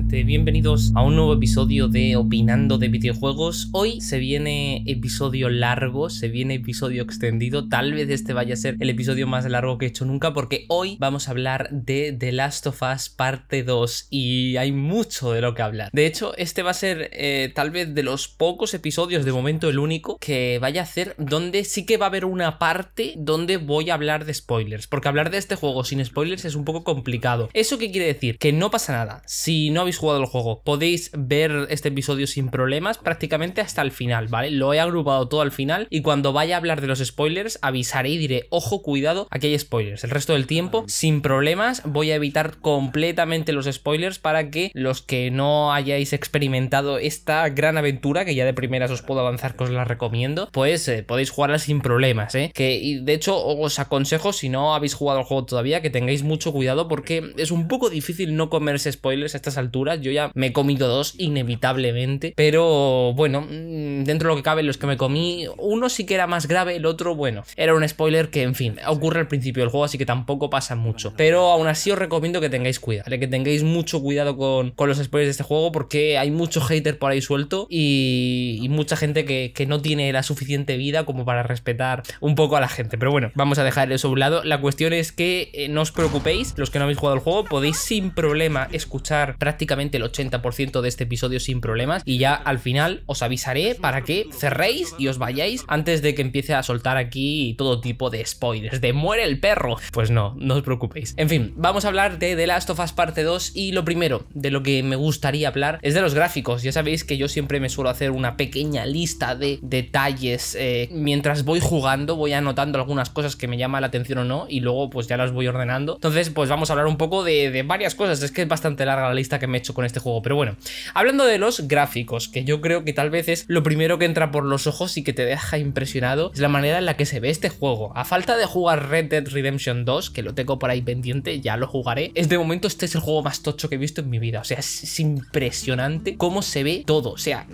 gente, bienvenidos a un nuevo episodio de Opinando de Videojuegos. Hoy se viene episodio largo, se viene episodio extendido. Tal vez este vaya a ser el episodio más largo que he hecho nunca, porque hoy vamos a hablar de The Last of Us parte 2 y hay mucho de lo que hablar. De hecho, este va a ser tal vez de los pocos episodios, de momento el único, que vaya a hacer donde sí que va a haber una parte donde voy a hablar de spoilers, porque hablar de este juego sin spoilers es un poco complicado. ¿Eso qué quiere decir? Que no pasa nada. Si no habéis jugado el juego, podéis ver este episodio sin problemas prácticamente hasta el final, ¿vale? Lo he agrupado todo al final y cuando vaya a hablar de los spoilers avisaré y diré, ojo, cuidado, aquí hay spoilers. El resto del tiempo, sin problemas, voy a evitar completamente los spoilers para que los que no hayáis experimentado esta gran aventura, que ya de primeras os puedo avanzar que os la recomiendo, pues podéis jugarla sin problemas, y de hecho os aconsejo, si no habéis jugado el juego todavía, que tengáis mucho cuidado porque es un poco difícil no comerse spoilers a estas alturas. Yo ya me he comido dos inevitablemente, pero bueno, dentro de lo que cabe, los que me comí, uno sí que era más grave, el otro, bueno, era un spoiler que, en fin, ocurre al principio del juego, así que tampoco pasa mucho, pero aún así os recomiendo que tengáis cuidado, ¿vale? Que tengáis mucho cuidado con los spoilers de este juego, porque hay mucho hater por ahí suelto y mucha gente que no tiene la suficiente vida como para respetar un poco a la gente. Pero bueno, vamos a dejar eso a un lado. La cuestión es que no os preocupéis, los que no habéis jugado el juego podéis sin problema escuchar prácticamente el 80% de este episodio sin problemas, y ya al final os avisaré para que cerréis y os vayáis antes de que empiece a soltar aquí todo tipo de spoilers, de muere el perro. Pues no os preocupéis. En fin, vamos a hablar de The Last of Us parte 2 y lo primero de lo que me gustaría hablar es de los gráficos. Ya sabéis que yo siempre me suelo hacer una pequeña lista de detalles mientras voy jugando, voy anotando algunas cosas que me llaman la atención o no y luego pues ya las voy ordenando. Entonces pues vamos a hablar un poco de varias cosas. Es que es bastante larga la lista que me he hecho con este juego, pero bueno, hablando de los gráficos, que yo creo que tal vez es lo primero que entra por los ojos y que te deja impresionado, es la manera en la que se ve este juego. A falta de jugar Red Dead Redemption 2, que lo tengo por ahí pendiente, ya lo jugaré, de momento este es el juego más tocho que he visto en mi vida. O sea, es impresionante cómo se ve todo, o sea,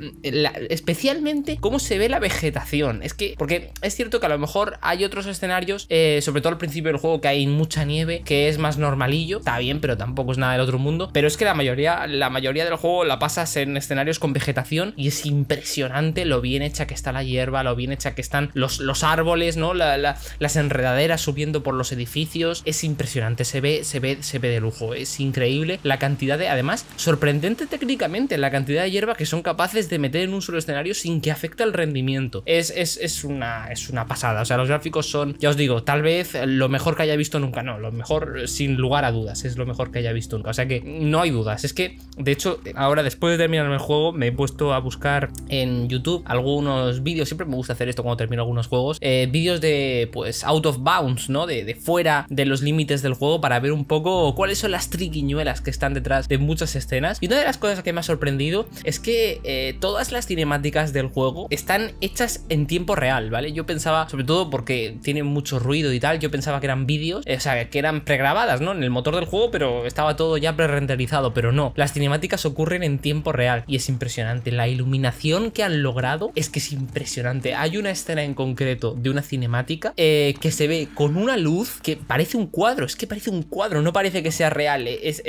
especialmente cómo se ve la vegetación. Es que, porque es cierto que a lo mejor hay otros escenarios, sobre todo al principio del juego, que hay mucha nieve, que es más normalillo, está bien, pero tampoco es nada del otro mundo. Pero es que la mayoría del juego la pasas en escenarios con vegetación y es impresionante lo bien hecha que está la hierba, lo bien hecha que están los árboles, ¿no? Las enredaderas subiendo por los edificios. Es impresionante, se ve de lujo, es increíble la cantidad de, además, sorprendente técnicamente, la cantidad de hierba que son capaces de meter en un solo escenario sin que afecte el rendimiento. Es una pasada. O sea, los gráficos son, ya os digo, tal vez lo mejor que haya visto nunca. No, lo mejor, sin lugar a dudas, es lo mejor que haya visto nunca. O sea que no hay dudas. Es que, de hecho, ahora después de terminar el juego, me he puesto a buscar en YouTube algunos vídeos. Siempre me gusta hacer esto cuando termino algunos juegos. Vídeos de, pues, out of bounds, ¿no? De fuera de los límites del juego, para ver un poco cuáles son las triquiñuelas que están detrás de muchas escenas. Y una de las cosas que me ha sorprendido es que todas las cinemáticas del juego están hechas en tiempo real, ¿vale? Yo pensaba, sobre todo porque tiene mucho ruido y tal, yo pensaba que eran vídeos, o sea, que eran pregrabadas, ¿no? En el motor del juego, pero estaba todo ya pre-renderizado, pero no. Las cinemáticas ocurren en tiempo real y es impresionante. La iluminación que han logrado es que es impresionante. Hay una escena en concreto de una cinemática que se ve con una luz que parece un cuadro, es que parece un cuadro, no parece que sea real, es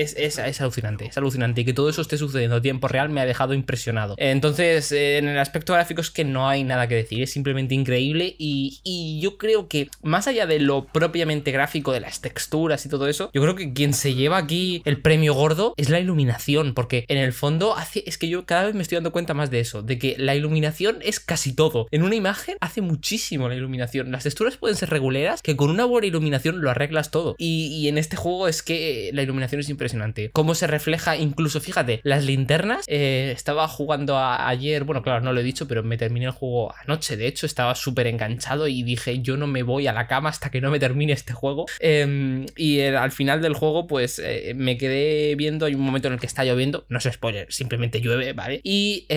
alucinante, es alucinante, y que todo eso esté sucediendo a tiempo real me ha dejado impresionado. Entonces, en el aspecto gráfico es que no hay nada que decir, es simplemente increíble y yo creo que más allá de lo propiamente gráfico, de las texturas y todo eso, yo creo que quien se lleva aquí el premio gordo es la iluminación, porque en el fondo es que yo cada vez me estoy dando cuenta más de eso, de que la iluminación es casi todo. En una imagen hace muchísimo la iluminación. Las texturas pueden ser reguleras, que con una buena iluminación lo arreglas todo, y en este juego es que la iluminación es impresionante. Cómo se refleja, incluso, fíjate, las linternas. Estaba jugando ayer, bueno, claro, no lo he dicho, pero me terminé el juego anoche. De hecho, estaba súper enganchado y dije, yo no me voy a la cama hasta que no me termine este juego. Al final del juego, pues me quedé viendo, hay un momento en el que está lloviendo, no es spoiler, simplemente llueve, ¿vale? Y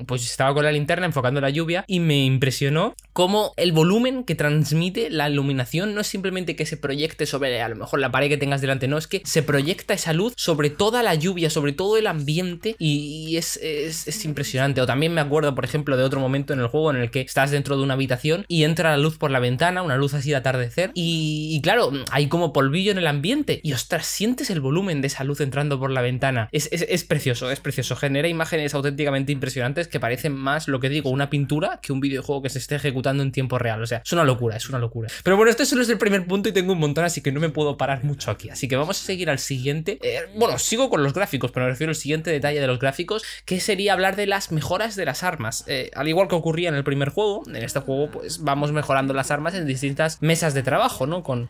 pues estaba con la linterna enfocando la lluvia y me impresionó cómo el volumen que transmite la iluminación no es simplemente que se proyecte sobre a lo mejor la pared que tengas delante, no, es que se proyecta esa luz sobre toda la lluvia, sobre todo el ambiente y es impresionante. O también me acuerdo, por ejemplo, de otro momento en el juego en el que estás dentro de una habitación y entra la luz por la ventana, una luz así de atardecer y claro, hay como polvillo en el ambiente y ostras, sientes el volumen de esa luz entrando por la ventana. Es precioso, genera imágenes auténticamente impresionantes que parecen más, lo que digo, una pintura que un videojuego que se esté ejecutando en tiempo real. O sea, es una locura, es una locura. Pero bueno, este solo es el primer punto y tengo un montón, así que no me puedo parar mucho aquí. Así que vamos a seguir al siguiente. Bueno, sigo con los gráficos, pero me refiero al siguiente detalle de los gráficos, que sería hablar de las mejoras de las armas. Al igual que ocurría en el primer juego, en este juego pues vamos mejorando las armas en distintas mesas de trabajo, ¿no? Con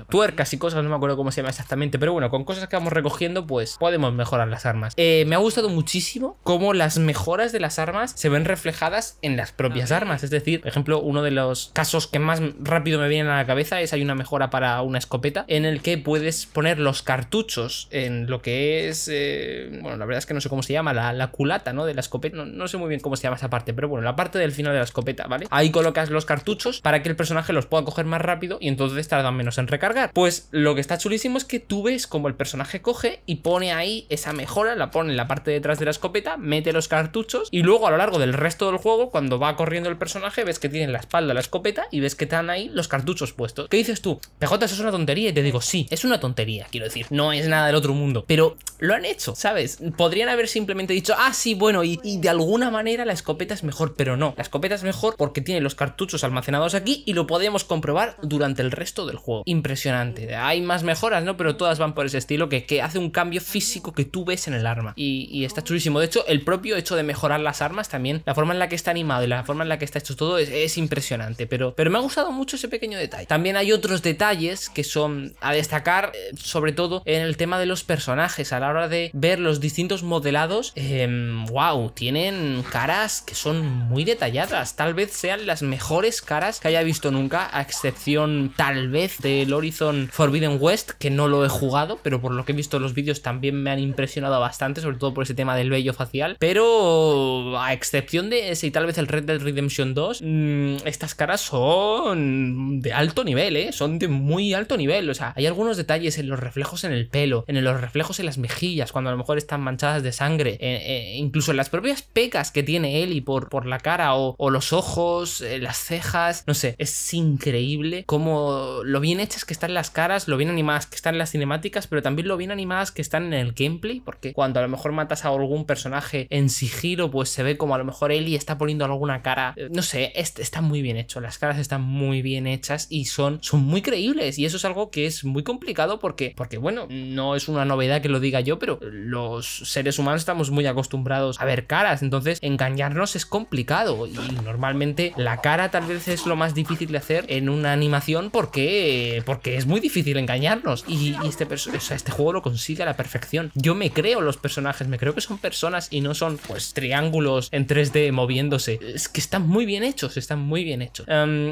tuercas y cosas, no me acuerdo cómo se llama exactamente, pero bueno, con cosas que vamos recogiendo pues podemos mejorar las armas. Me ha gustado muchísimo cómo las mejoras de las armas se ven reflejadas en las propias armas. Es decir, por ejemplo, uno de los casos que más rápido me vienen a la cabeza es hay una mejora para una escopeta en el que puedes poner los cartuchos en lo que es bueno, la verdad es que no sé cómo se llama, la culata, ¿no? De la escopeta, no sé muy bien cómo se llama esa parte, pero bueno, la parte del final de la escopeta, ¿vale? Ahí colocas los cartuchos para que el personaje los pueda coger más rápido y entonces tardan menos en recargar. Pues lo que está chulísimo es que tú ves como el personaje coge y pone ahí esa mejora, la pone en la parte de detrás de la escopeta, mete los cartuchos y luego a lo largo del resto del juego, cuando va corriendo el personaje, ves que tiene en la espalda la escopeta y ves que están ahí los cartuchos puestos. ¿Qué dices tú? PJ, eso es una tontería. Y te digo, sí, es una tontería, quiero decir, no es nada del otro mundo, pero lo han hecho, ¿sabes? Podrían haber simplemente dicho, ah, sí, bueno, y de alguna manera la escopeta es mejor, pero no, la escopeta es mejor porque tiene los cartuchos almacenados aquí y lo podemos comprobar durante el resto del juego. Impresionante. Hay más mejoras, ¿no? Pero todas van por ese estilo que hace un cambio físico que tú ves en el arma y está chulísimo. De hecho, el propio hecho de mejorar las armas también, la forma en la que está animado y la forma en la que está hecho todo es impresionante, pero me ha gustado mucho ese pequeño detalle. También hay otros detalles que son a destacar, sobre todo en el tema de los personajes. A la hora de ver los distintos modelados, wow, tienen caras que son muy detalladas. Tal vez sean las mejores caras que haya visto nunca, a excepción tal vez del Horizon Forbidden West, que no lo he jugado, pero por lo que he visto en los vídeos también me han impresionado bastante, sobre todo por ese tema del vello facial. Pero a excepción de ese y tal vez el Red Dead Redemption 2, estas caras son de alto nivel, son de muy alto nivel. O sea, hay algunos detalles en los reflejos en el pelo, en los reflejos en las mejillas, cuando a lo mejor están manchadas de sangre, incluso en las propias pecas que tiene Ellie por la cara o los ojos, las cejas, no sé, es increíble cómo lo bien hechas que están las caras, lo bien animadas que están las cinemáticas, pero también lo bien animadas que están en el gameplay, porque cuando a lo mejor matas a algún personaje en sigilo, pues se ve como a lo mejor Ellie está poniendo alguna cara, no sé, está muy bien hecho, las caras están muy bien hechas y son muy creíbles, y eso es algo que es muy complicado porque bueno, no es una novedad que lo diga yo, pero los seres humanos estamos muy acostumbrados a ver caras, entonces engañarnos es complicado y normalmente la cara tal vez es lo más difícil de hacer en una animación porque es muy difícil engañarnos y este juego lo consigue a la perfección. Yo me creo los personajes, me creo que son personas y no son pues triángulos en 3D moviéndose. Es que están muy bien hechos, están muy bien hechos.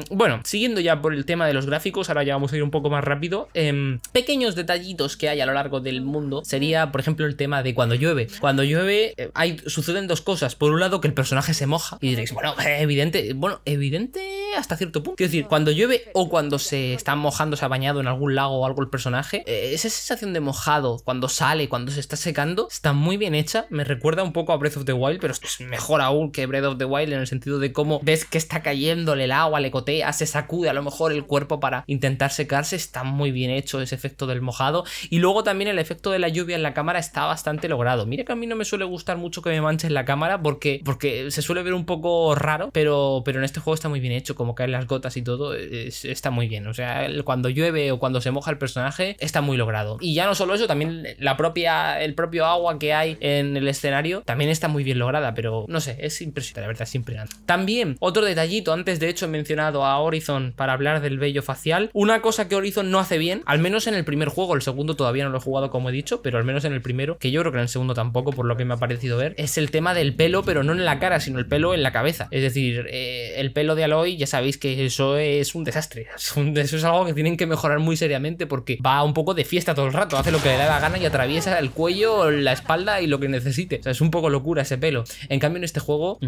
Bueno, siguiendo ya por el tema de los gráficos, ahora ya vamos a ir un poco más rápido. Pequeños detallitos que hay a lo largo del mundo sería, por ejemplo, el tema de cuando llueve. Cuando llueve suceden dos cosas. Por un lado, que el personaje se moja y diréis, bueno, evidente hasta cierto punto. Quiero decir, cuando llueve o cuando se está mojando, se ha bañado en algún lago o algo el personaje, esa sensación de mojado cuando sale, cuando se está secando, está muy bien hecha. Me recuerda un poco a Breath of the Wild, pero es mejor aún que Breath of the Wild en el sentido de cómo ves que está cayéndole el agua, le cotea, se sacude a lo mejor el cuerpo para intentar secarse. Está muy bien hecho ese efecto del mojado. Y luego también el efecto de la lluvia en la cámara está bastante logrado. Mira que a mí no me suele gustar mucho que me manchen la cámara porque se suele ver un poco raro, pero en este juego está muy bien hecho, como caen las gotas y todo, está muy bien. O sea, cuando llueve o cuando se moja el personaje está muy logrado. Y ya no solo eso, también el propio agua que hay en el escenario también está muy bien lograda, pero no sé, es impresionante, la verdad, es impresionante. También, otro detallito, antes de hecho he mencionado a Horizon para hablar del vello facial. Una cosa que Horizon no hace bien, al menos en el primer juego, el segundo todavía no lo he jugado como he dicho, pero al menos en el primero, que yo creo que en el segundo tampoco, por lo que me ha parecido ver, es el tema del pelo, pero no en la cara, sino el pelo en la cabeza. Es decir, el pelo de Aloy ya sabéis que eso es un desastre. Eso es algo que tienen que mejorar muy seriamente porque va un poco de fiesta todo el rato, hace lo que le da la gana y atraviesa el cuello, la espalda y lo que necesite. O sea, es un poco locura ese pelo. En cambio en este juego,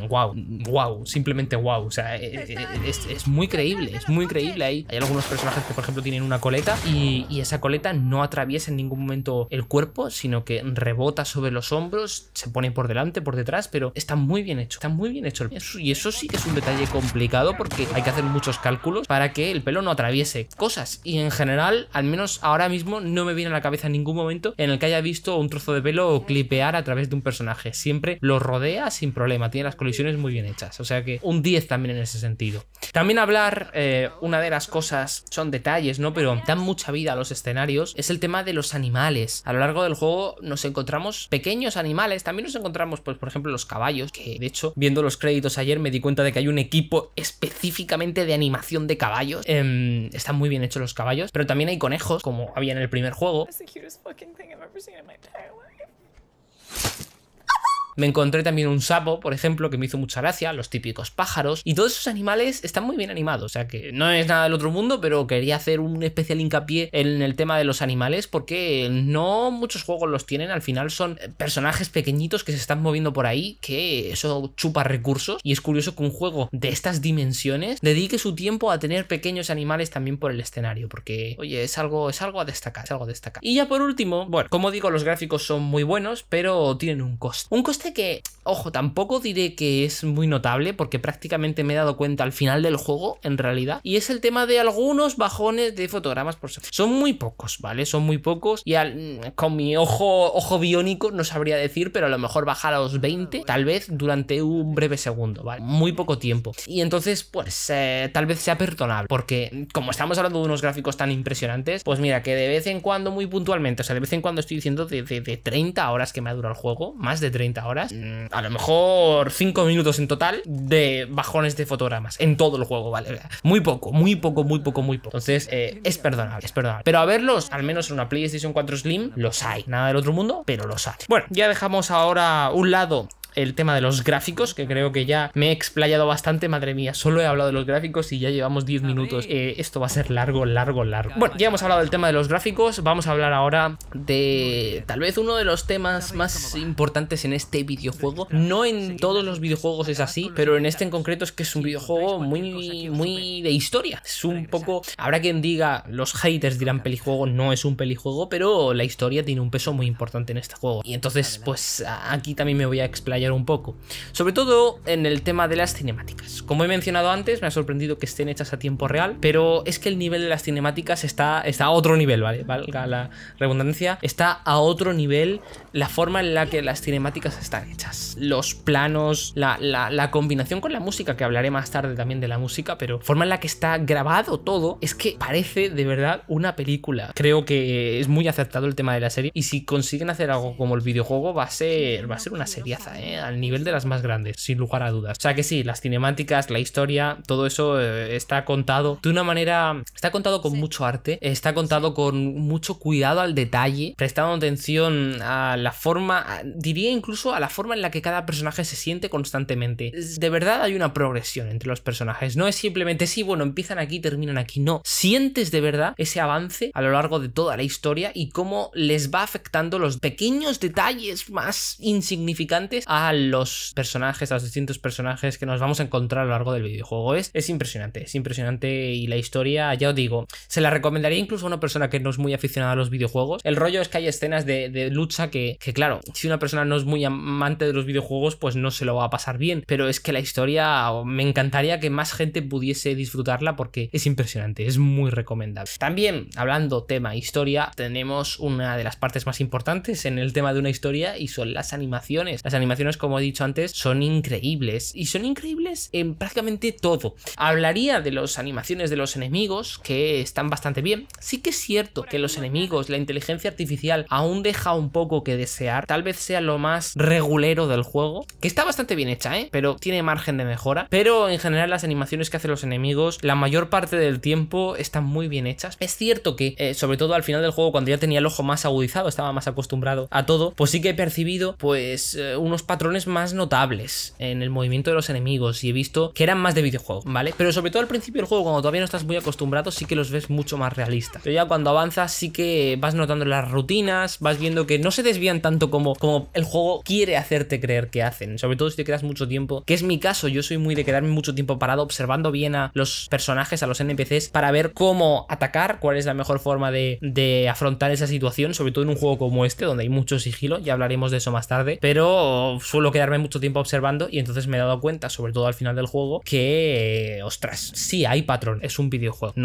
wow, simplemente wow. O sea, es muy creíble, es muy creíble ahí. Hay algunos personajes que por ejemplo tienen una coleta y esa coleta no atraviesa en ningún momento el cuerpo, sino que rebota sobre los hombros, se pone por delante, por detrás, pero está muy bien hecho, está muy bien hecho. Y eso sí que es un detalle complicado porque hay que hacer muchos cálculos para que el pelo no atraviese cosas. Y en general, al menos ahora mismo, no me viene a la cabeza en ningún momento en el que haya visto un trozo de pelo clipear a través de un personaje. Siempre lo rodea sin problema, tiene las colisiones muy bien hechas. O sea que un 10 también en ese sentido. También hablar, una de las cosas, son detalles, ¿no? Pero dan mucha vida a los escenarios, es el tema de los animales. A lo largo del juego nos encontramos pequeños animales, también nos encontramos, pues por ejemplo, los caballos, que de hecho, viendo los créditos ayer me di cuenta de que hay un equipo específicamente de animación de caballos. Están muy bien hechos los caballos, pero también hay conejos, como había en el primer juego. Me encontré también un sapo, por ejemplo, que me hizo mucha gracia, los típicos pájaros, y todos esos animales están muy bien animados, o sea que no es nada del otro mundo, pero quería hacer un especial hincapié en el tema de los animales porque no muchos juegos los tienen. Al final son personajes pequeñitos que se están moviendo por ahí, que eso chupa recursos, y es curioso que un juego de estas dimensiones dedique su tiempo a tener pequeños animales también por el escenario, porque oye, es algo a destacar, es algo a destacar. Y ya por último, bueno, como digo, los gráficos son muy buenos, pero tienen un coste que, ojo, tampoco diré que es muy notable porque prácticamente me he dado cuenta al final del juego, en realidad, y es el tema de algunos bajones de fotogramas por segundo. Son muy pocos, ¿vale? Son muy pocos y con mi ojo biónico no sabría decir, pero a lo mejor bajar a los 20, tal vez durante un breve segundo, ¿vale? Muy poco tiempo. Y entonces, pues, tal vez sea perdonable, porque como estamos hablando de unos gráficos tan impresionantes, pues mira, que de vez en cuando, muy puntualmente, o sea, de vez en cuando estoy diciendo de 30 horas que me ha durado el juego, más de 30 horas, a lo mejor 5 minutos en total de bajones de fotogramas en todo el juego, ¿vale? Muy poco. Entonces, es perdonable. Pero a verlos, al menos en una PlayStation 4 Slim, los hay. Nada del otro mundo, pero los hay. Bueno, ya dejamos ahora un lado el tema de los gráficos, que creo que ya me he explayado bastante. Madre mía, solo he hablado de los gráficos y ya llevamos 10 minutos. Esto va a ser largo. Bueno, ya hemos hablado del tema de los gráficos. Vamos a hablar ahora de tal vez uno de los temas más importantes en este videojuego. No en todos los videojuegos es así, pero en este en concreto es que es un videojuego muy de historia. Es un poco, habrá quien diga, los haters dirán pelijuego, no es un pelijuego, pero la historia tiene un peso muy importante en este juego. Y entonces, pues aquí también me voy a explayar un poco, sobre todo en el tema de las cinemáticas. Como he mencionado antes, me ha sorprendido que estén hechas a tiempo real, pero es que el nivel de las cinemáticas está a otro nivel, ¿vale? Valga la redundancia, está a otro nivel la forma en la que las cinemáticas están hechas, los planos, la combinación con la música, que hablaré más tarde también de la música, pero la forma en la que está grabado todo es que parece de verdad una película. Creo que es muy acertado el tema de la serie, y si consiguen hacer algo como el videojuego va a ser una seriaza, al nivel de las más grandes, sin lugar a dudas. O sea que sí, las cinemáticas, la historia, todo eso está contado de una manera, está contado con mucho arte, está contado con mucho cuidado al detalle, prestando atención a la forma, diría incluso a la forma en la que cada personaje se siente constantemente. De verdad hay una progresión entre los personajes, no es simplemente sí, bueno, empiezan aquí, terminan aquí, no. Sientes de verdad ese avance a lo largo de toda la historia y cómo les va afectando los pequeños detalles más insignificantes a los personajes, a los distintos personajes que nos vamos a encontrar a lo largo del videojuego. Es impresionante, y la historia, ya os digo, se la recomendaría incluso a una persona que no es muy aficionada a los videojuegos. El rollo es que hay escenas de lucha que claro, si una persona no es muy amante de los videojuegos, pues no se lo va a pasar bien, pero es que la historia me encantaría que más gente pudiese disfrutarla porque es impresionante, es muy recomendable. También, hablando tema historia, tenemos una de las partes más importantes en el tema de una historia y son las animaciones. Las animaciones, como he dicho antes, son increíbles, y son increíbles en prácticamente todo. Hablaría de las animaciones de los enemigos, que están bastante bien. Sí que es cierto que los enemigos, la inteligencia artificial aún deja un poco que desear, tal vez sea lo más regulero del juego, que está bastante bien hecha, pero tiene margen de mejora. Pero en general las animaciones que hacen los enemigos, la mayor parte del tiempo están muy bien hechas. Es cierto que, sobre todo al final del juego, cuando ya tenía el ojo más agudizado, estaba más acostumbrado a todo, pues sí que he percibido pues unos patrones patrones más notables en el movimiento de los enemigos y he visto que eran más de videojuego, ¿vale? Pero sobre todo al principio del juego, cuando todavía no estás muy acostumbrado, sí que los ves mucho más realistas. Pero ya cuando avanzas sí que vas notando las rutinas, vas viendo que no se desvían tanto como el juego quiere hacerte creer que hacen, sobre todo si te quedas mucho tiempo, que es mi caso. Yo soy muy de quedarme mucho tiempo parado observando bien a los personajes, a los NPCs, para ver cómo atacar, cuál es la mejor forma de afrontar esa situación, sobre todo en un juego como este, donde hay mucho sigilo. Ya hablaremos de eso más tarde, pero suelo quedarme mucho tiempo observando y entonces me he dado cuenta, sobre todo al final del juego, que, ostras, sí hay patrón, es un videojuego,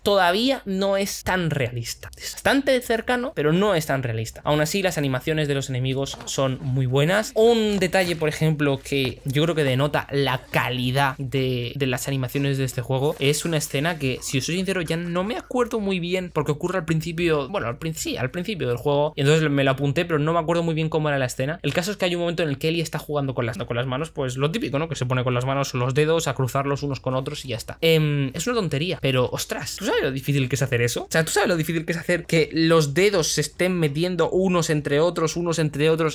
todavía no es tan realista, es bastante cercano, pero no es tan realista. Aún así, las animaciones de los enemigos son muy buenas. Un detalle, por ejemplo, que yo creo que denota la calidad de las animaciones de este juego, es una escena que, si os soy sincero, ya no me acuerdo muy bien, porque ocurre al principio, bueno, al principio del juego, y entonces me lo apunté, pero no me acuerdo muy bien cómo era la escena. El caso es que hay un momento en el que Ellie está jugando con las manos, pues lo típico, ¿no? Que se pone con las manos o los dedos a cruzarlos unos con otros y ya está. Es una tontería, pero ostras, ¿tú sabes lo difícil que es hacer eso? O sea, ¿tú sabes lo difícil que es hacer que los dedos se estén metiendo unos entre otros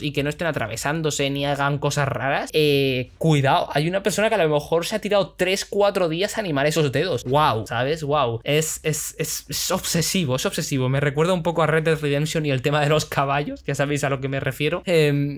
y que no estén atravesándose ni hagan cosas raras? Cuidado, hay una persona que a lo mejor se ha tirado 3-4 días a animar esos dedos. Wow, ¿sabes? Wow. Es obsesivo. Me recuerda un poco a Red Dead Redemption y el tema de los caballos, ya sabéis a lo que me refiero.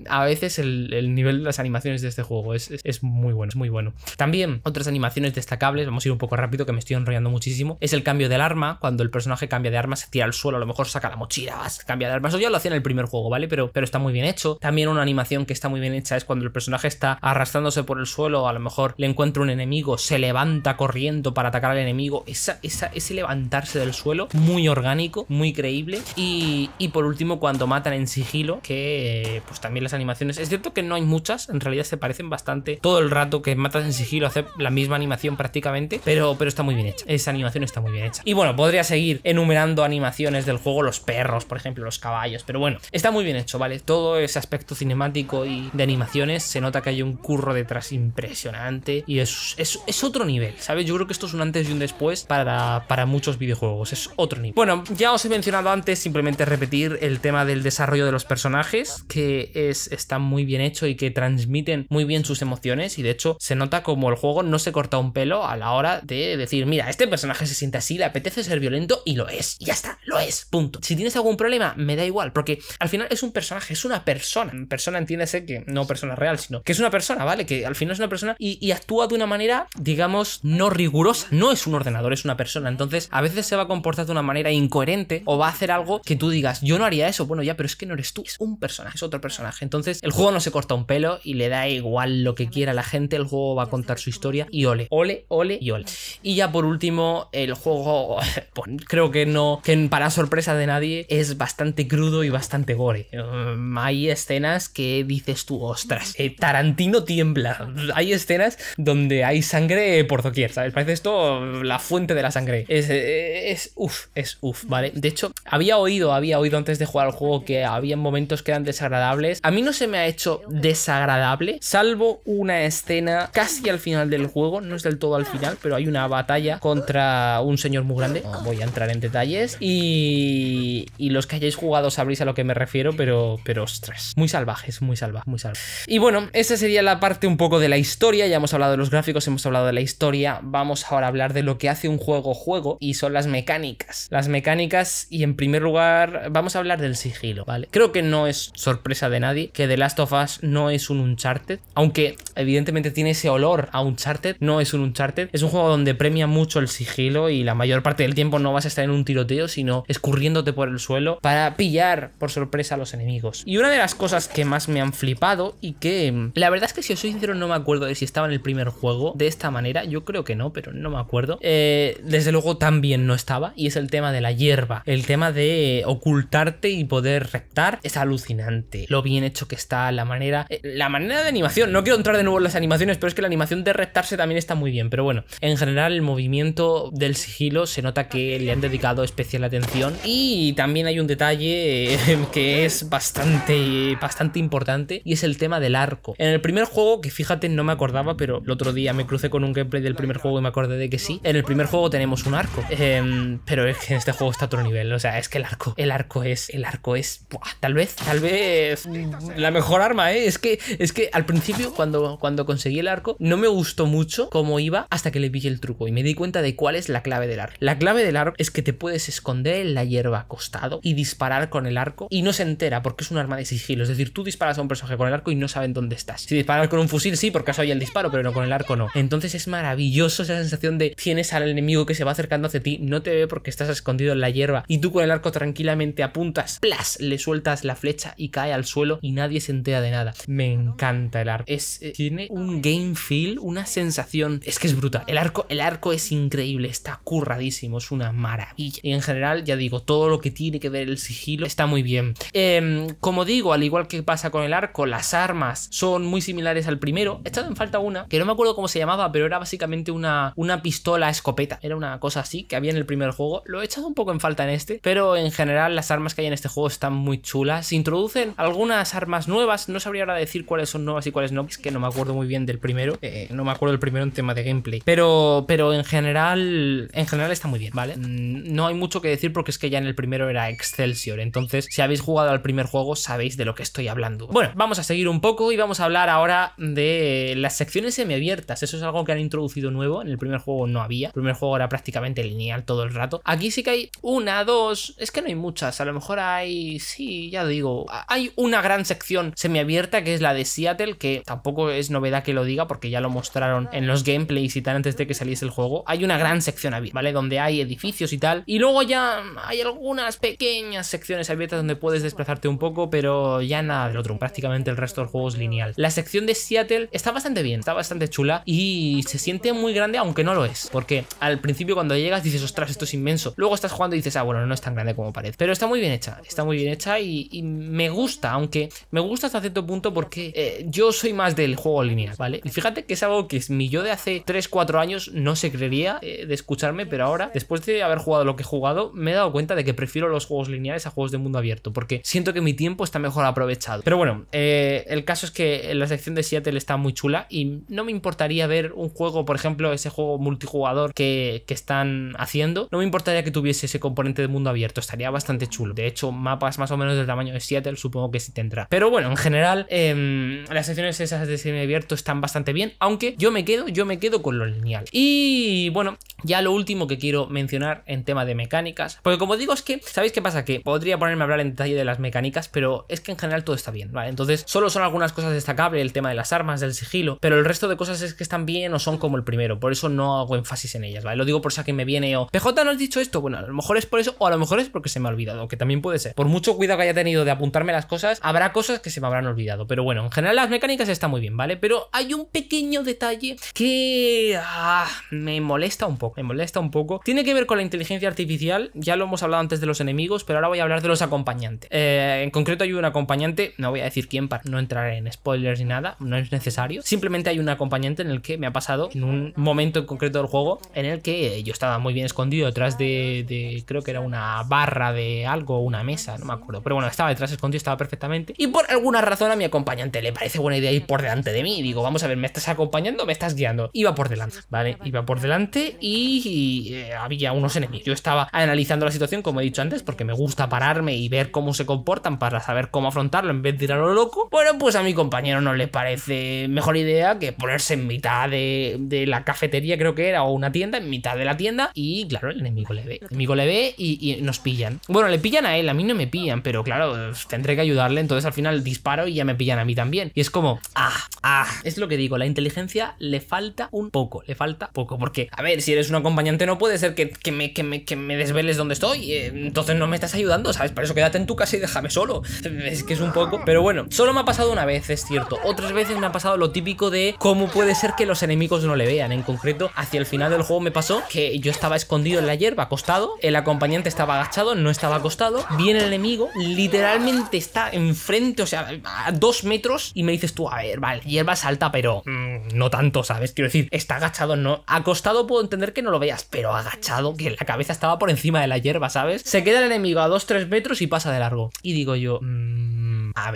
A veces el nivel de las animaciones de este juego es muy bueno, es muy bueno. También otras animaciones destacables, vamos a ir un poco rápido que me estoy enrollando muchísimo, es el cambio del arma. Cuando el personaje cambia de arma, se tira al suelo, a lo mejor saca la mochila, cambia de arma. Eso ya lo hacía en el primer juego, ¿vale? Pero está muy bien hecho. También una animación que está muy bien hecha es cuando el personaje está arrastrándose por el suelo, a lo mejor le encuentra un enemigo, se levanta corriendo para atacar al enemigo. Ese levantarse del suelo, muy orgánico, muy creíble. Y por último, cuando matan en sigilo, que pues también las animaciones, es cierto que no hay muchas, en realidad se parecen bastante todo el rato que matas en sigilo, hace la misma animación prácticamente, pero está muy bien hecha, esa animación está muy bien hecha. Y bueno, podría seguir enumerando animaciones del juego, los perros, por ejemplo, los caballos, pero bueno, está muy bien hecho, ¿vale? Todo ese aspecto cinemático y de animaciones, se nota que hay un curro detrás impresionante y es otro nivel, ¿sabes? Yo creo que esto es un antes y un después para muchos videojuegos, es otro nivel. Bueno, ya os he mencionado antes, simplemente repetir el tema del desarrollo de los personajes, que está muy bien hecho y que transmiten muy bien sus emociones, y de hecho se nota como el juego no se corta un pelo a la hora de decir, mira, este personaje se siente así, le apetece ser violento y lo es, y ya está, lo es, punto. Si tienes algún problema, me da igual, porque al final es un personaje, es una persona, entiéndase que no persona real, sino que es una persona, ¿vale? Que al final es una persona y actúa de una manera, digamos, no rigurosa, no es un ordenador, es una persona. Entonces a veces se va a comportar de una manera incoherente o va a hacer algo que tú digas, yo no haría eso, bueno ya, pero es que no eres tú, es un personaje, es otro personaje. Entonces el juego no se corta un pelo y le da igual lo que quiera la gente, el juego va a contar su historia y ole y ole. Y ya por último, el juego, pues, creo que para sorpresa de nadie, es bastante crudo y bastante gore. Hay escenas que dices tú, ostras, Tarantino tiembla. Hay escenas donde hay sangre por doquier, ¿sabes? Parece esto la fuente de la sangre. Es uff, ¿vale? De hecho, había oído antes de jugar al juego que había momentos que eran desagradables. A mí no se me ha hecho desagradable, salvo una escena casi al final del juego, no es del todo al final, pero hay una batalla contra un señor muy grande. No voy a entrar en detalles y los que hayáis jugado sabréis a lo que me refiero, pero ostras, muy salvaje. Y bueno, esa sería la parte un poco de la historia. Ya hemos hablado de los gráficos, hemos hablado de la historia. Vamos ahora a hablar de lo que hace un juego y son las mecánicas. Y en primer lugar vamos a hablar del sigilo, ¿vale? Creo que no es sorpresa de nadie que The Last of Us no es un Uncharted, aunque evidentemente tiene ese olor a Uncharted, no es un Uncharted. Es un juego donde premia mucho el sigilo y la mayor parte del tiempo no vas a estar en un tiroteo, sino escurriéndote por el suelo para pillar por sorpresa a los enemigos. Y una de las cosas que más me han flipado y que la verdad es que, si os soy sincero, no me acuerdo de si estaba en el primer juego de esta manera, yo creo que no, pero no me acuerdo, desde luego también no estaba, y es el tema de la hierba, el tema de ocultarte y poder reptar. Es alucinante lo bien hecho que está, la manera de animación. No quiero entrar de nuevo en las animaciones, pero es que la animación de reptarse también está muy bien, pero bueno, en general el movimiento del sigilo se nota que le han dedicado especial atención. Y también hay un detalle que es bastante importante, y es el tema del arco. En el primer juego, que fíjate, no me acordaba, pero el otro día me crucé con un gameplay del primer juego y me acordé de que sí, en el primer juego tenemos un arco, pero es que en este juego está a otro nivel. O sea, es que el arco es tal vez la mejor mejor arma, ¿eh? Es que al principio, cuando conseguí el arco, no me gustó mucho cómo iba hasta que le pillé el truco y me di cuenta de cuál es la clave del arco. La clave del arco es que te puedes esconder en la hierba acostado y disparar con el arco y no se entera porque es un arma de sigilo. Es decir, tú disparas a un personaje con el arco y no saben dónde estás. Si disparas con un fusil, sí, porque has oído el disparo, pero no con el arco no. Entonces es maravilloso esa sensación de tienes al enemigo que se va acercando hacia ti, no te ve porque estás escondido en la hierba y tú con el arco tranquilamente apuntas, ¡plas!, le sueltas la flecha y cae al suelo y nadie se entera de nada. Me encanta el arco. Tiene un game feel, una sensación, es que es brutal. El arco es increíble, está curradísimo, es una maravilla. Y en general, ya digo, todo lo que tiene que ver el sigilo está muy bien. Como digo, al igual que pasa con el arco, las armas son muy similares al primero. He echado en falta una, que no me acuerdo cómo se llamaba, pero era básicamente una pistola escopeta. Era una cosa así que había en el primer juego. Lo he echado un poco en falta en este, pero en general las armas que hay en este juego están muy chulas. Se introducen algunas armas nuevas, no sabría ahora decir cuáles son nuevas y cuáles no, es que no me acuerdo muy bien del primero. No me acuerdo del primero en tema de gameplay, pero en general está muy bien, ¿vale? No hay mucho que decir porque es que ya en el primero era Excelsior, entonces si habéis jugado al primer juego sabéis de lo que estoy hablando. Bueno, vamos a seguir un poco y vamos a hablar ahora de las secciones semiabiertas. Eso es algo que han introducido nuevo, en el primer juego no había, el primer juego era prácticamente lineal todo el rato. Aquí sí que hay una, dos, es que no hay muchas, a lo mejor hay, sí, ya digo, hay una gran sección semiabierta que es la de Seattle, que tampoco es novedad que lo diga porque ya lo mostraron en los gameplays y tal antes de que saliese el juego. Hay una gran sección abierta, ¿vale? Donde hay edificios y tal, y luego ya hay algunas pequeñas secciones abiertas donde puedes desplazarte un poco, pero ya nada del otro, prácticamente el resto del juego es lineal. La sección de Seattle está bastante bien, está bastante chula y se siente muy grande aunque no lo es, porque al principio cuando llegas dices, ostras, esto es inmenso, luego estás jugando y dices, ah, bueno, no es tan grande como parece, pero está muy bien hecha y me gusta, aunque me gusta hasta cierto punto porque yo soy más del juego lineal, ¿vale? Y fíjate que es algo que mi yo de hace 3-4 años no se creería de escucharme, pero ahora, después de haber jugado lo que he jugado, me he dado cuenta de que prefiero los juegos lineales a juegos de mundo abierto, porque siento que mi tiempo está mejor aprovechado. Pero bueno, el caso es que la sección de Seattle está muy chula y no me importaría ver un juego, por ejemplo, ese juego multijugador que están haciendo, no me importaría que tuviese ese componente de mundo abierto, estaría bastante chulo. De hecho, mapas más o menos del tamaño de Seattle supongo que sí tendrá. Pero bueno, en general, las secciones esas de semiabierto están bastante bien, aunque yo me quedo con lo lineal. Y bueno, ya lo último que quiero mencionar en tema de mecánicas, porque como digo, es que, ¿sabéis qué pasa? Que podría ponerme a hablar en detalle de las mecánicas, pero es que en general todo está bien, ¿vale? Entonces, solo son algunas cosas destacables, el tema de las armas, del sigilo, pero el resto de cosas es que están bien o son como el primero, por eso no hago énfasis en ellas, ¿vale? Lo digo por si alguien me viene o, PJ, ¿no has dicho esto? Bueno, a lo mejor es por eso, o a lo mejor es porque se me ha olvidado, que también puede ser. Por mucho cuidado que haya tenido de apuntarme las cosas, habrá cosas que se me habrán olvidado, pero bueno, en general las mecánicas están muy bien, ¿vale? Pero hay un pequeño detalle que me molesta un poco. Tiene que ver con la inteligencia artificial, ya lo hemos hablado antes de los enemigos, pero ahora voy a hablar de los acompañantes. En concreto hay un acompañante, no voy a decir quién para no entrar en spoilers ni nada, no es necesario. Simplemente hay un acompañante en el que me ha pasado en un momento en concreto del juego en el que yo estaba muy bien escondido detrás de creo que era una barra de algo, una mesa, no me acuerdo, pero bueno, estaba detrás escondido, estaba perfectamente, y por alguna razón a mi acompañante le parece buena idea ir por delante de mí, y digo, vamos a ver, ¿me estás acompañando o me estás guiando? Iba por delante, ¿vale? Iba por delante y había unos enemigos. Yo estaba analizando la situación, como he dicho antes, porque me gusta pararme y ver cómo se comportan para saber cómo afrontarlo en vez de ir a lo loco. Bueno, pues a mi compañero no le parece mejor idea que ponerse en mitad de la cafetería, creo que era, o una tienda, en mitad de la tienda, y claro, el enemigo le ve y nos pillan. Bueno, le pillan a él, a mí no me pillan, pero claro, tendré que ayudarle, entonces al final disparo y ya me pillan a mí también. Y es como, es lo que digo, la inteligencia le falta un poco, porque, a ver, si eres un acompañante no puede ser que me desveles dónde estoy, entonces no me estás ayudando, ¿sabes? Por eso quédate en tu casa y déjame solo. Es que es un poco, pero bueno, solo me ha pasado una vez, es cierto. Otras veces me ha pasado lo típico de cómo puede ser que los enemigos no le vean. En concreto, hacia el final del juego me pasó que yo estaba escondido en la hierba, acostado, el acompañante estaba agachado, no estaba acostado, viene el enemigo, literalmente está enfrente, o sea, a 2 metros, y me dices tú, a ver, vale, hierba salta, pero no tanto, ¿sabes? Quiero decir, está agachado, no, acostado puedo entender que no lo veas, pero agachado, que la cabeza estaba por encima de la hierba, ¿sabes? Se queda el enemigo a 2-3 metros y pasa de largo. Y digo yo, A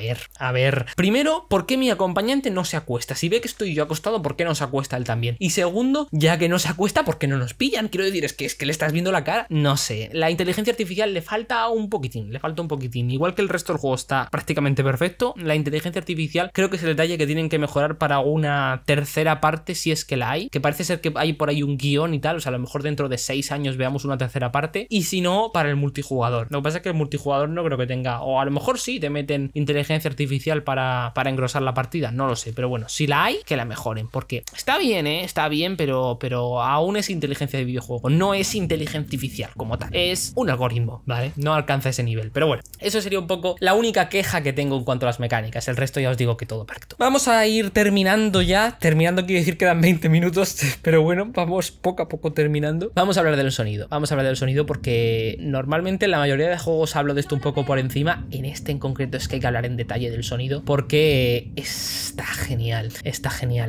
ver. Primero, ¿por qué mi acompañante no se acuesta? Si ve que estoy yo acostado, ¿por qué no se acuesta él también? Y segundo, ya que no se acuesta, ¿por qué no nos pillan? Quiero decir, es que le estás viendo la cara. No sé. La inteligencia artificial le falta un poquitín. Igual que el resto del juego está prácticamente perfecto, la inteligencia artificial creo que es el detalle que tienen que mejorar para una tercera parte, si es que la hay. Que parece ser que hay por ahí un guión y tal. O sea, a lo mejor dentro de 6 años veamos una tercera parte. Y si no, para el multijugador. Lo que pasa es que el multijugador no creo que tenga. O a lo mejor sí te meten inteligencia artificial para engrosar la partida. No lo sé. Pero bueno, si la hay, que la mejoren. Porque está bien, está bien, pero aún es inteligencia de videojuego. No es inteligencia artificial como tal. Es un algoritmo, ¿vale? No alcanza ese nivel. Pero bueno, eso sería un poco la única queja que tengo en cuanto a las mecánicas. El resto ya os digo que todo perfecto. Vamos a ir terminando ya. Terminando quiere decir que quedan 20 minutos. Pero bueno, vamos poco a poco terminando. Vamos a hablar del sonido. Porque normalmente en la mayoría de juegos hablo de esto un poco por encima. En este en concreto es que hay que hablar en detalle del sonido. Porque está genial.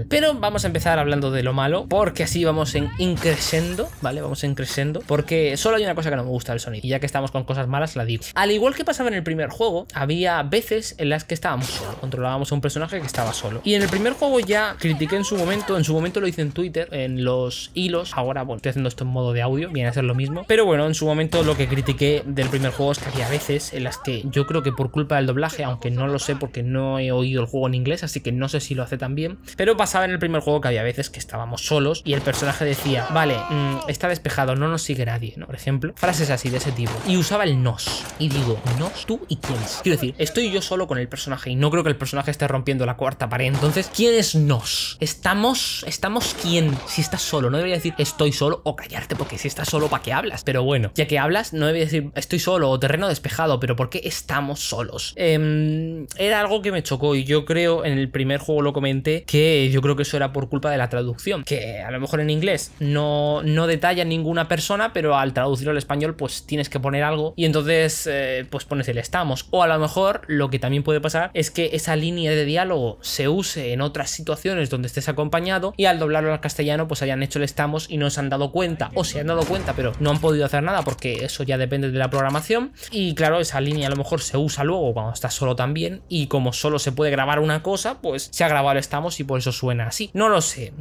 Pero vamos a empezar hablando de lo malo. Porque así vamos en increscendo. ¿Vale? Vamos en crescendo. Porque solo hay una cosa que no me gusta del sonido. Y ya que estamos con cosas malas, la digo. Al igual que pasaba en el primer juego, había veces en las que estábamos solos. Controlábamos a un personaje que estaba solo. Y en el primer juego ya critiqué en su momento lo hice en Twitter, en los hilos. Ahora, bueno, estoy haciendo esto en modo de audio, viene a ser lo mismo. Pero bueno, en su momento lo que critiqué del primer juego es que había veces en las que yo creo que por culpa del doblaje, aunque no lo sé porque no he oído el juego en inglés, así que no sé si lo hace tan bien, pero pasaba en el primer juego que había veces que estábamos solos y el personaje decía, vale, está despejado, no nos sigue nadie, ¿no? Por ejemplo, frases así de ese tipo. Y usaba el nos. Y digo, ¿nos? ¿Tú y quién es? Quiero decir, estoy yo solo con el personaje y no creo que el personaje esté rompiendo la cuarta pared. Entonces, ¿quién es nos? ¿Estamos quién? Si estás solo, no debería decir estoy solo o callarte, porque si estás solo, ¿para qué hablas? Pero bueno, ya que hablas, no debería decir estoy solo o terreno despejado, pero ¿por qué estamos solos? Era algo que me chocó y yo creo, en el primer juego lo comenté, que yo creo que eso era por culpa de la traducción, que a lo mejor en inglés no detalla ninguna persona, pero al traducirlo al español pues tienes que poner algo y entonces pues pones el estamos. O a lo mejor lo que también puede pasar es que esa línea de diálogo se use en otras situaciones donde estés acompañado y al doblarlo al castellano pues hayan hecho el estamos y no se han dado cuenta, o se han dado cuenta pero no han podido hacer nada porque eso ya depende de la programación. Y claro, esa línea a lo mejor se usa luego cuando estás solo también, y como solo se puede grabar una cosa, pues se ha grabado el estamos y por eso suena así. No lo sé,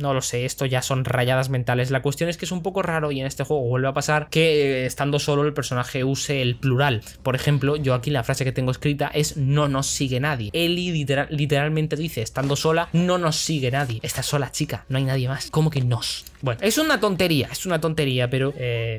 esto ya son rayadas mentales. La cuestión es que es un poco raro y en este juego vuelve a pasar que estando solo el personaje use el plural. Por ejemplo, yo aquí la frase que tengo escrita es no nos sigue nadie. Ellie literalmente dice, estando sola, no nos sigue nadie. Estás sola, chica, no hay nadie más. ¿Cómo que nos? Bueno, es una tontería, pero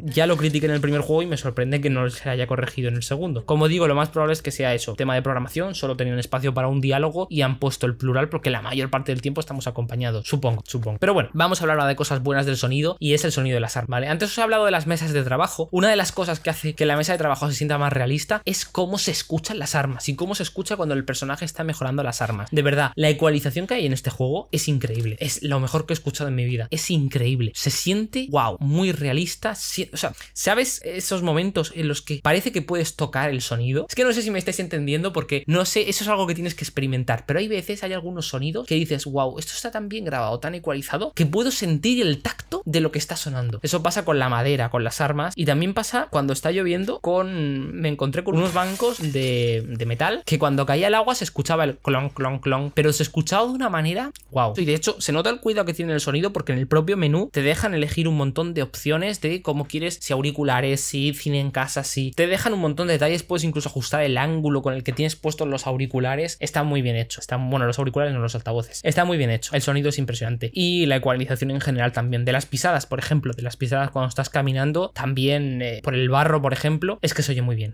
ya lo critiqué en el primer juego y me sorprende que no se haya corregido en el segundo. Como digo, lo más probable es que sea eso, tema de programación, solo tenían espacio para un diálogo y han puesto el plural porque la mayor parte del tiempo estamos acompañados, supongo. Pero bueno, vamos a hablar ahora de cosas buenas del sonido y es el sonido de las armas, ¿vale? Antes os he hablado de las mesas de trabajo. Una de las cosas que hace que la mesa de trabajo se sienta más realista es cómo se escuchan las armas y cómo se escucha cuando el personaje está mejorando las armas. De verdad, la ecualización que hay en este juego es increíble, es lo mejor que he escuchado en mi vida, es increíble, se siente, wow, muy realista. O sea, ¿sabes esos momentos en los que parece que puedes tocar el sonido? Es que no sé si me estáis entendiendo porque no sé, eso es algo que tienes que experimentar, pero hay veces, hay algunos sonidos que dices, wow, esto está tan bien grabado, tan ecualizado, que puedo sentir el tacto de lo que está sonando. Eso pasa con la madera, con las armas, y también pasa cuando está lloviendo me encontré con unos bancos de metal que cuando caía el agua se escuchaba el clon, clon, clon, pero se escuchaba de una manera, wow. Y de hecho se nota el cuidado que tiene el sonido porque en el propio menú te dejan elegir un montón de opciones de cómo quieres, si auriculares, si cine en casa, si te dejan un montón de detalles, puedes incluso ajustar el ángulo con el que tienes puestos los auriculares. Está muy bien hecho, bueno, los auriculares no, los altavoces, está muy bien hecho, el sonido es impresionante y la ecualización en general también. De las pisadas, por ejemplo, cuando estás caminando, también por el barro, por ejemplo, es que se oye muy bien.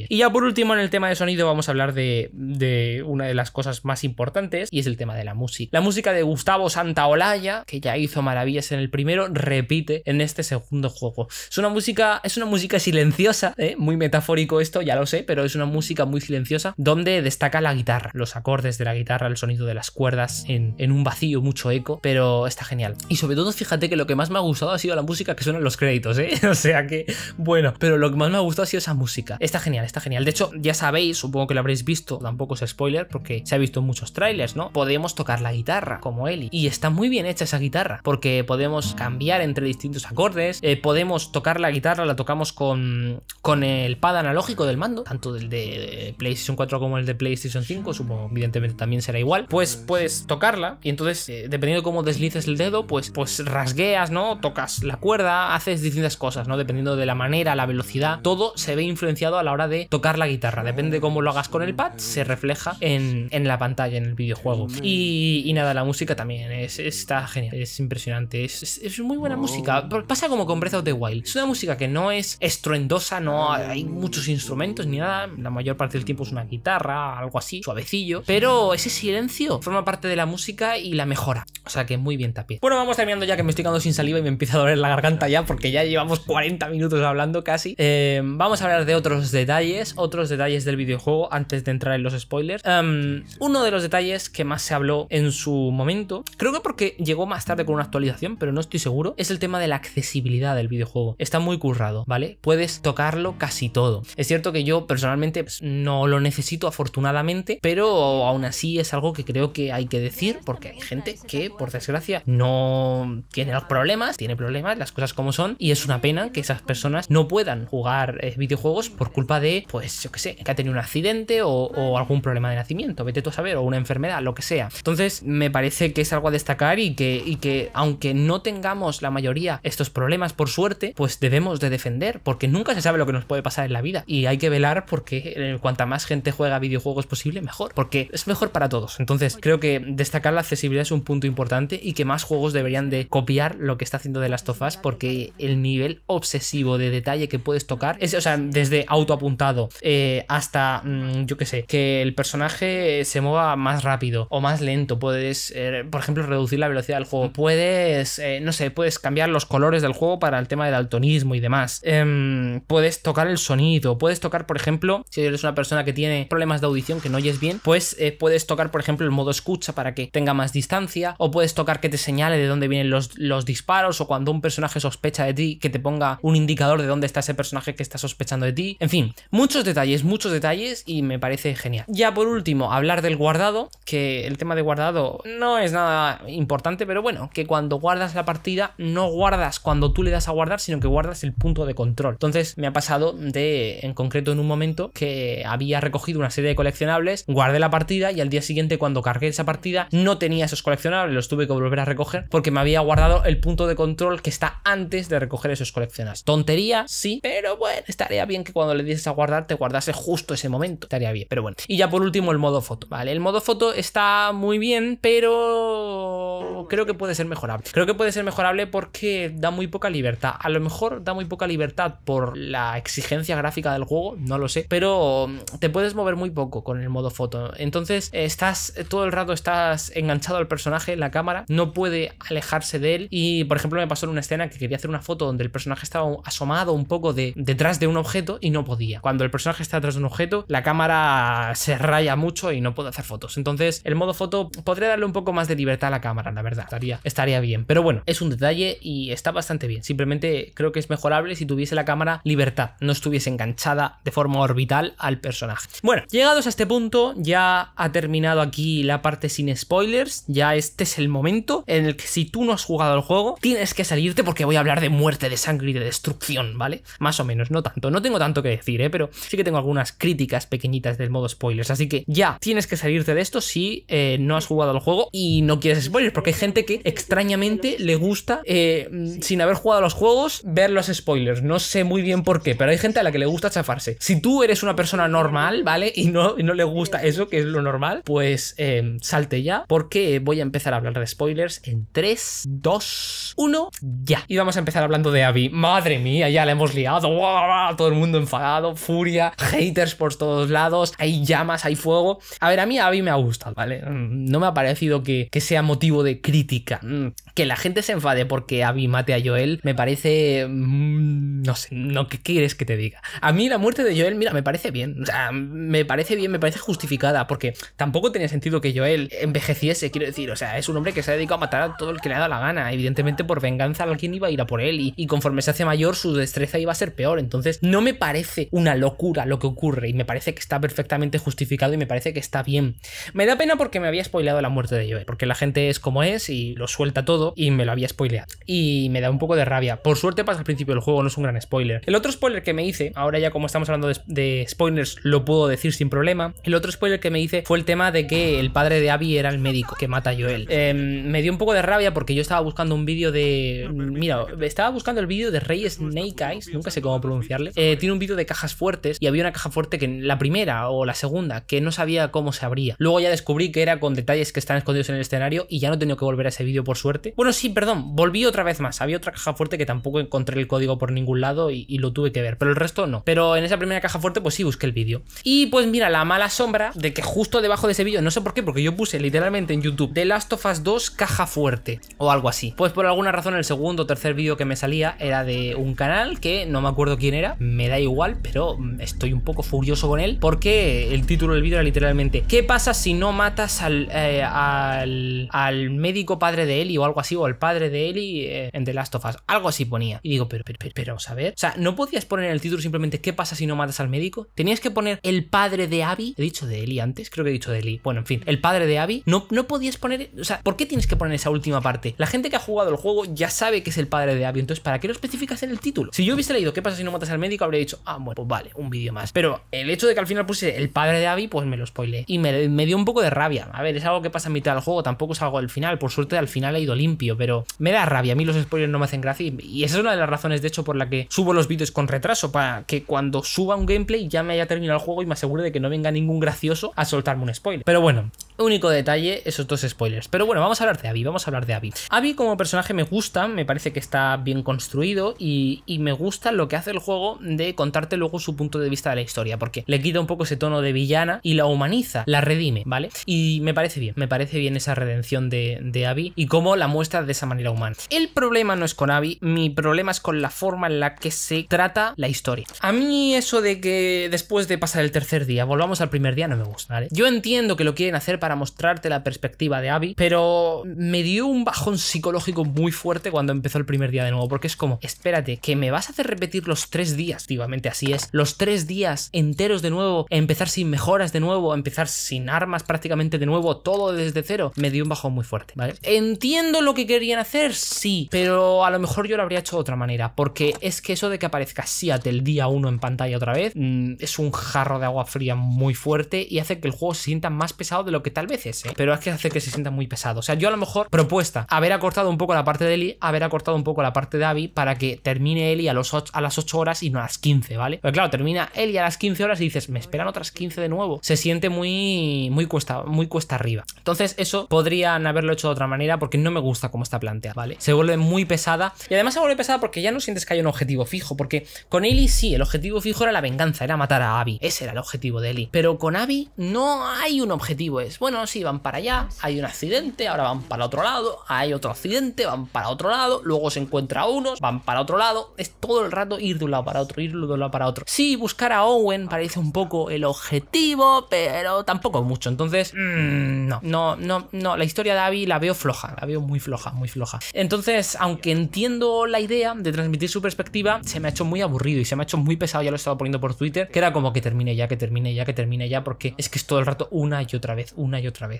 Y ya por último, en el tema de sonido vamos a hablar de una de las cosas más importantes y es el tema de la música. La música de Gustavo Santaolalla, que ya hizo maravillas en el primero, repite en este segundo juego. Es una música silenciosa, muy metafórico esto, ya lo sé, pero es una música muy silenciosa donde destaca la guitarra, los acordes de la guitarra, el sonido de las cuerdas en un vacío, mucho eco, pero está genial. Y sobre todo, fíjate que lo que más me ha gustado ha sido la música que suena en los créditos, o sea que, bueno, pero lo que más me ha gustado ha sido esa música. Está genial. De hecho, ya sabéis, supongo que lo habréis visto, tampoco es spoiler porque se ha visto en muchos trailers, ¿no? Podemos tocar la guitarra como Ellie y está muy bien hecha esa guitarra. guitarra, porque podemos cambiar entre distintos acordes, podemos tocar la guitarra, la tocamos con el pad analógico del mando, tanto del de PlayStation 4 como el de PlayStation 5, supongo evidentemente también será igual. Pues puedes tocarla y entonces dependiendo de cómo deslices el dedo, pues rasgueas, ¿no? Tocas la cuerda, haces distintas cosas, ¿no? Dependiendo de la manera, la velocidad, todo se ve influenciado a la hora de tocar la guitarra. Depende de cómo lo hagas con el pad, se refleja en la pantalla, en el videojuego. Y nada, la música también está genial, es impresionante, es muy buena música. Pasa como con Breath of the Wild, es una música que no es estruendosa, no hay muchos instrumentos ni nada, la mayor parte del tiempo es una guitarra, algo así, suavecillo, pero ese silencio forma parte de la música y la mejora, o sea que muy bien Tapir. Bueno, vamos terminando ya, que me estoy quedando sin saliva y me empieza a doler la garganta ya, porque ya llevamos 40 minutos hablando casi. Vamos a hablar de otros detalles del videojuego antes de entrar en los spoilers. Uno de los detalles que más se habló en su momento, creo que porque llegó más tarde con una actualización, pero no estoy seguro, es el tema de la accesibilidad del videojuego. Está muy currado, ¿vale? Puedes tocarlo casi todo. Es cierto que yo personalmente no lo necesito, afortunadamente, pero aún así es algo que creo que hay que decir, porque hay gente que, por desgracia, no tiene problemas, las cosas como son, y es una pena que esas personas no puedan jugar videojuegos por culpa de, pues yo que sé, que ha tenido un accidente o algún problema de nacimiento, vete tú a saber, o una enfermedad, lo que sea. Entonces me parece que es algo a destacar y que aunque no tengamos la mayoría estos problemas, por suerte, pues debemos de defender, porque nunca se sabe lo que nos puede pasar en la vida y hay que velar porque cuanta más gente juega videojuegos posible, mejor, porque es mejor para todos. Entonces creo que destacar la accesibilidad es un punto importante y que más juegos deberían de copiar lo que está haciendo The Last of Us, porque el nivel obsesivo de detalle que puedes tocar es, o sea, desde autoapuntado hasta yo que sé, que el personaje se mueva más rápido o más lento, puedes por ejemplo reducir la velocidad del juego, puedes no sé, puedes cambiar los colores del juego para el tema del daltonismo y demás, puedes tocar el sonido, puedes tocar, por ejemplo, si eres una persona que tiene problemas de audición, que no oyes bien, pues puedes tocar, por ejemplo, el modo escucha para que tenga más distancia, o puedes tocar que te señale de dónde vienen los disparos, o cuando un personaje sospecha de ti, que te ponga un indicador de dónde está ese personaje que está sospechando de ti. En fin, muchos detalles y me parece genial. Ya por último, hablar del guardado, que el tema de guardado no es nada importante, pero bueno, que cuando guardas la partida no guardas cuando tú le das a guardar, sino que guardas el punto de control. Entonces me ha pasado en concreto en un momento que había recogido una serie de coleccionables, guardé la partida y al día siguiente, cuando cargué esa partida, no tenía esos coleccionables, los tuve que volver a recoger porque me había guardado el punto de control que está antes de recoger esos coleccionables. Tontería, sí, pero bueno, estaría bien que cuando le dieses a guardar te guardase justo ese momento, estaría bien, pero bueno. Y ya por último el modo foto, ¿vale? El modo foto está muy bien, pero creo que puede ser mejorable. Creo que puede ser mejorable porque da muy poca libertad. A lo mejor da muy poca libertad por la exigencia gráfica del juego, no lo sé, pero te puedes mover muy poco con el modo foto. Entonces todo el rato estás enganchado al personaje, la cámara no puede alejarse de él. Y por ejemplo me pasó en una escena que quería hacer una foto donde el personaje estaba asomado un poco detrás de un objeto y no podía. Cuando el personaje está detrás de un objeto, la cámara se raya mucho y no puedo hacer fotos. Entonces el modo foto podría darle un poco más de libertad a la cámara, la verdad, estaría bien, pero bueno, es un detalle y está bastante bien. Simplemente creo que es mejorable si tuviese la cámara libertad, no estuviese enganchada de forma orbital al personaje. Bueno, llegados a este punto ya ha terminado aquí la parte sin spoilers. Ya este es el momento en el que si tú no has jugado al juego tienes que salirte, porque voy a hablar de muerte, de sangre y de destrucción, ¿vale? Más o menos, no tanto, no tengo tanto que decir, pero sí que tengo algunas críticas pequeñitas del modo spoilers, así que ya tienes que salirte de esto si no has jugado al juego y no quieres spoilers, porque hay gente que extrañamente le gusta sin haber jugado a los juegos ver los spoilers. No sé muy bien por qué, pero hay gente a la que le gusta chafarse. Si tú eres una persona normal, ¿vale? Y no le gusta eso, que es lo normal, pues salte ya, porque voy a empezar a hablar de spoilers en 3, 2, 1, ya. Y vamos a empezar hablando de Abby. Madre mía, ya la hemos liado. ¡Wow! Todo el mundo enfadado, furia, haters por todos lados, hay llamas, hay fuego. A ver, a mí Abby me ha gustado, ¿vale? No me ha parecido que sea motivo de crítica. Que la gente se enfade porque Abby mate a Joel me parece... no sé, ¿qué quieres que te diga? A mí la muerte de Joel, mira, me parece bien. O sea, me parece bien, me parece justificada, porque tampoco tenía sentido que Joel envejeciese, quiero decir. O sea, es un hombre que se ha dedicado a matar a todo el que le ha dado la gana. Evidentemente, por venganza, alguien iba a ir a por él, y conforme se hace mayor, su destreza iba a ser peor. Entonces, no me parece una locura lo que ocurre, y me parece que está perfectamente justificado, y me parece que está bien. Me da pena porque me había spoileado la muerte de Joel, porque la gente es como es, y los suelta todo y me lo había spoileado. Y me da un poco de rabia. Por suerte pasa al principio del juego, no es un gran spoiler. El otro spoiler que me hice, ahora ya como estamos hablando de spoilers, lo puedo decir sin problema. El otro spoiler que me hice fue el tema de que el padre de Abby era el médico que mata a Joel. Me dio un poco de rabia porque yo estaba buscando un vídeo de... Mira, estaba buscando el vídeo de Rey Snake Eyes, nunca sé cómo pronunciarle. Tiene un vídeo de cajas fuertes y había una caja fuerte que la primera o la segunda que no sabía cómo se abría. Luego ya descubrí que era con detalles que están escondidos en el escenario y ya no he tenido que volver a ese vídeo por suerte. Bueno, sí, perdón, volví otra vez más. Había otra caja fuerte que tampoco encontré el código por ningún lado y lo tuve que ver, pero el resto no. Pero en esa primera caja fuerte pues sí busqué el vídeo. Y pues mira, la mala sombra de que justo debajo de ese vídeo, no sé por qué, porque yo puse literalmente en YouTube The Last of Us 2 caja fuerte o algo así. Pues por alguna razón el segundo o tercer vídeo que me salía era de un canal que no me acuerdo quién era, me da igual, pero estoy un poco furioso con él porque el título del vídeo era literalmente ¿qué pasa si no matas al médico padre de Ellie o algo así, o al padre de Ellie en The Last of Us? Algo así ponía. Y digo, pero a ver, o sea, ¿no podías poner en el título simplemente ¿qué pasa si no matas al médico? ¿Tenías que poner el padre de Abby? He dicho de Ellie antes, creo que he dicho de Ellie. Bueno, en fin, el padre de Abby. No podías poner, o sea, ¿por qué tienes que poner esa última parte? La gente que ha jugado el juego ya sabe que es el padre de Abby, entonces ¿para qué lo especificas en el título? Si yo hubiese leído ¿qué pasa si no matas al médico? Habría dicho, bueno, pues vale, un vídeo más. Pero el hecho de que al final puse el padre de Abby, pues me lo spoileé. Y me dio un poco de rabia. A ver, es algo que pasa en mitad del juego, tampoco es algo del final. Por suerte al final he ido limpio, pero me da rabia. A mí los spoilers no me hacen gracia y esa es una de las razones, de hecho, por la que subo los vídeos con retraso, para que cuando suba un gameplay ya me haya terminado el juego y me asegure de que no venga ningún gracioso a soltarme un spoiler. Pero bueno, único detalle, esos dos spoilers. Pero bueno, vamos a hablar de Abby, Abby como personaje me gusta, me parece que está bien construido y me gusta lo que hace el juego de contarte luego su punto de vista de la historia, porque le quita un poco ese tono de villana y la humaniza, la redime, ¿vale? Y me parece bien esa redención de Abby y cómo la muestra de esa manera humana. El problema no es con Abby, mi problema es con la forma en la que se trata la historia. A mí eso de que después de pasar el tercer día volvamos al primer día no me gusta, ¿vale? Yo entiendo que lo quieren hacer para mostrarte la perspectiva de Abby, pero me dio un bajón psicológico muy fuerte cuando empezó el primer día de nuevo, porque es como, espérate, que me vas a hacer repetir los 3 días, activamente así es, los 3 días enteros de nuevo, empezar sin mejoras de nuevo, empezar sin armas prácticamente de nuevo, todo desde cero. Me dio un bajón muy fuerte, ¿vale? Entiendo lo que querían hacer, sí, pero a lo mejor yo lo habría hecho de otra manera, porque es que eso de que aparezca Seattle el día 1 en pantalla otra vez, es un jarro de agua fría muy fuerte y hace que el juego se sienta más pesado de lo que tal vez es, pero es que hace que se sienta muy pesado. O sea, yo a lo mejor propuesta, haber acortado un poco la parte de Ellie, haber acortado un poco la parte de Abby para que termine Ellie a las 8 horas y no a las 15, ¿vale? Pero claro, termina Ellie a las 15 horas y dices, me esperan otras 15 de nuevo. Se siente muy cuesta arriba. Entonces eso podrían haberlo hecho de otra manera porque no me gusta cómo está planteada, ¿vale? Se vuelve muy pesada y además se vuelve pesada porque ya no sientes que hay un objetivo fijo, porque con Ellie sí, el objetivo fijo era la venganza, era matar a Abby, ese era el objetivo de Ellie, pero con Abby no hay un objetivo, es, bueno, sí, van para allá, hay un accidente, ahora van para otro lado, hay otro accidente, van para otro lado, luego se encuentra unos, van para otro lado, es todo el rato ir de un lado para otro, ir de un lado para otro. Sí, buscar a Owen parece un poco el objetivo, pero tampoco mucho, entonces no, la historia de Abby la veo floja, la veo muy floja. Entonces, aunque entiendo la idea de transmitir su perspectiva, se me ha hecho muy aburrido y se me ha hecho muy pesado, ya lo he estado poniendo por Twitter, que era como que termine ya, porque es que es todo el rato una y otra vez.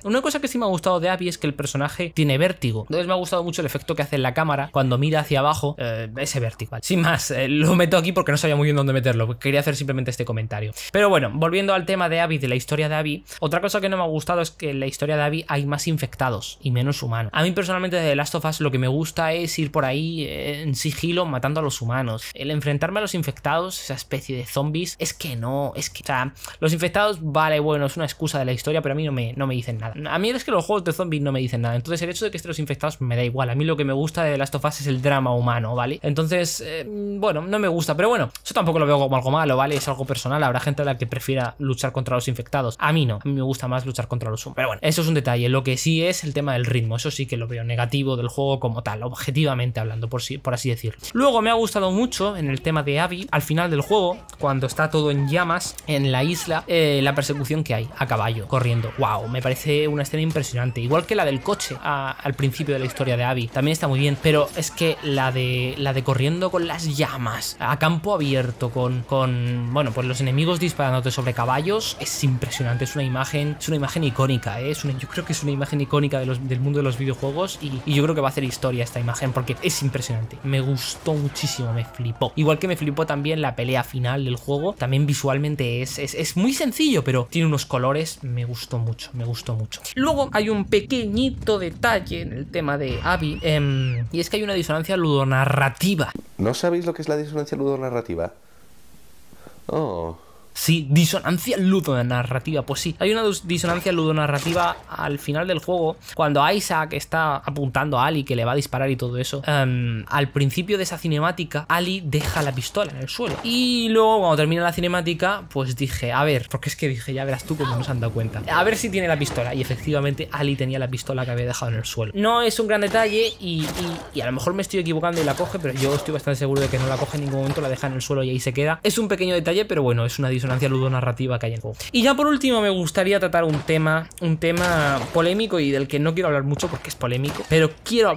Una cosa que sí me ha gustado de Abby es que el personaje tiene vértigo, entonces me ha gustado mucho el efecto que hace en la cámara cuando mira hacia abajo, ese vértigo, ¿vale? Sin más, lo meto aquí porque no sabía muy bien dónde meterlo, quería hacer simplemente este comentario. Pero bueno, volviendo al tema de Abby, de la historia de Abby, otra cosa que no me ha gustado es que en la historia de Abby hay más infectados y menos humanos. A mí personalmente de The Last of Us lo que me gusta es ir por ahí en sigilo matando a los humanos. El enfrentarme a los infectados, esa especie de zombies, o sea, los infectados, vale, bueno, es una excusa de la historia, pero a mí no me dicen nada. A mí es que los juegos de zombies no me dicen nada, entonces el hecho de que estén los infectados me da igual. A mí lo que me gusta de The Last of Us es el drama humano, ¿vale? Entonces, bueno, no me gusta, pero bueno, eso tampoco lo veo como algo malo, ¿vale? Es algo personal, habrá gente a la que prefiera luchar contra los infectados. A mí no, a mí me gusta más luchar contra los humanos. Pero bueno, eso es un detalle. Lo que sí es el tema del ritmo, eso sí que lo veo negativo del juego como tal, objetivamente hablando, por así decirlo. Luego me ha gustado mucho en el tema de Abby, al final del juego, cuando está todo en llamas en la isla, la persecución que hay a caballo, corriendo. Wow, me parece una escena impresionante. Igual que la del coche al principio de la historia de Abby, también está muy bien, pero es que la de corriendo con las llamas, a campo abierto, con bueno, pues los enemigos disparándote sobre caballos, es impresionante, es una imagen icónica, ¿eh? Yo creo que es una imagen icónica del mundo de los videojuegos y yo creo que va a hacer historia esta imagen porque es impresionante. Me gustó muchísimo, me flipó. Igual que me flipó también la pelea final del juego, también visualmente es muy sencillo, pero tiene unos colores, me gustó mucho, me gustó mucho. Luego hay un pequeñito detalle en el tema de Abby, y es que hay una disonancia ludonarrativa. ¿No sabéis lo que es la disonancia ludonarrativa? Oh... Sí, disonancia ludonarrativa, pues sí, hay una disonancia ludonarrativa al final del juego, cuando Isaac está apuntando a Ali que le va a disparar y todo eso. Al principio de esa cinemática, Ali deja la pistola en el suelo, y luego cuando termina la cinemática, pues dije, a ver, porque es que dije, ya verás tú cómo no se han dado cuenta, a ver si tiene la pistola, y efectivamente Ali tenía la pistola que había dejado en el suelo. No es un gran detalle y a lo mejor me estoy equivocando y la coge, pero yo estoy bastante seguro de que no la coge en ningún momento, la deja en el suelo y ahí se queda. Es un pequeño detalle, pero bueno, es una disonancia ludonarrativa que hay en el juego. Y ya por último me gustaría tratar un tema polémico y del que no quiero hablar mucho porque es polémico, pero quiero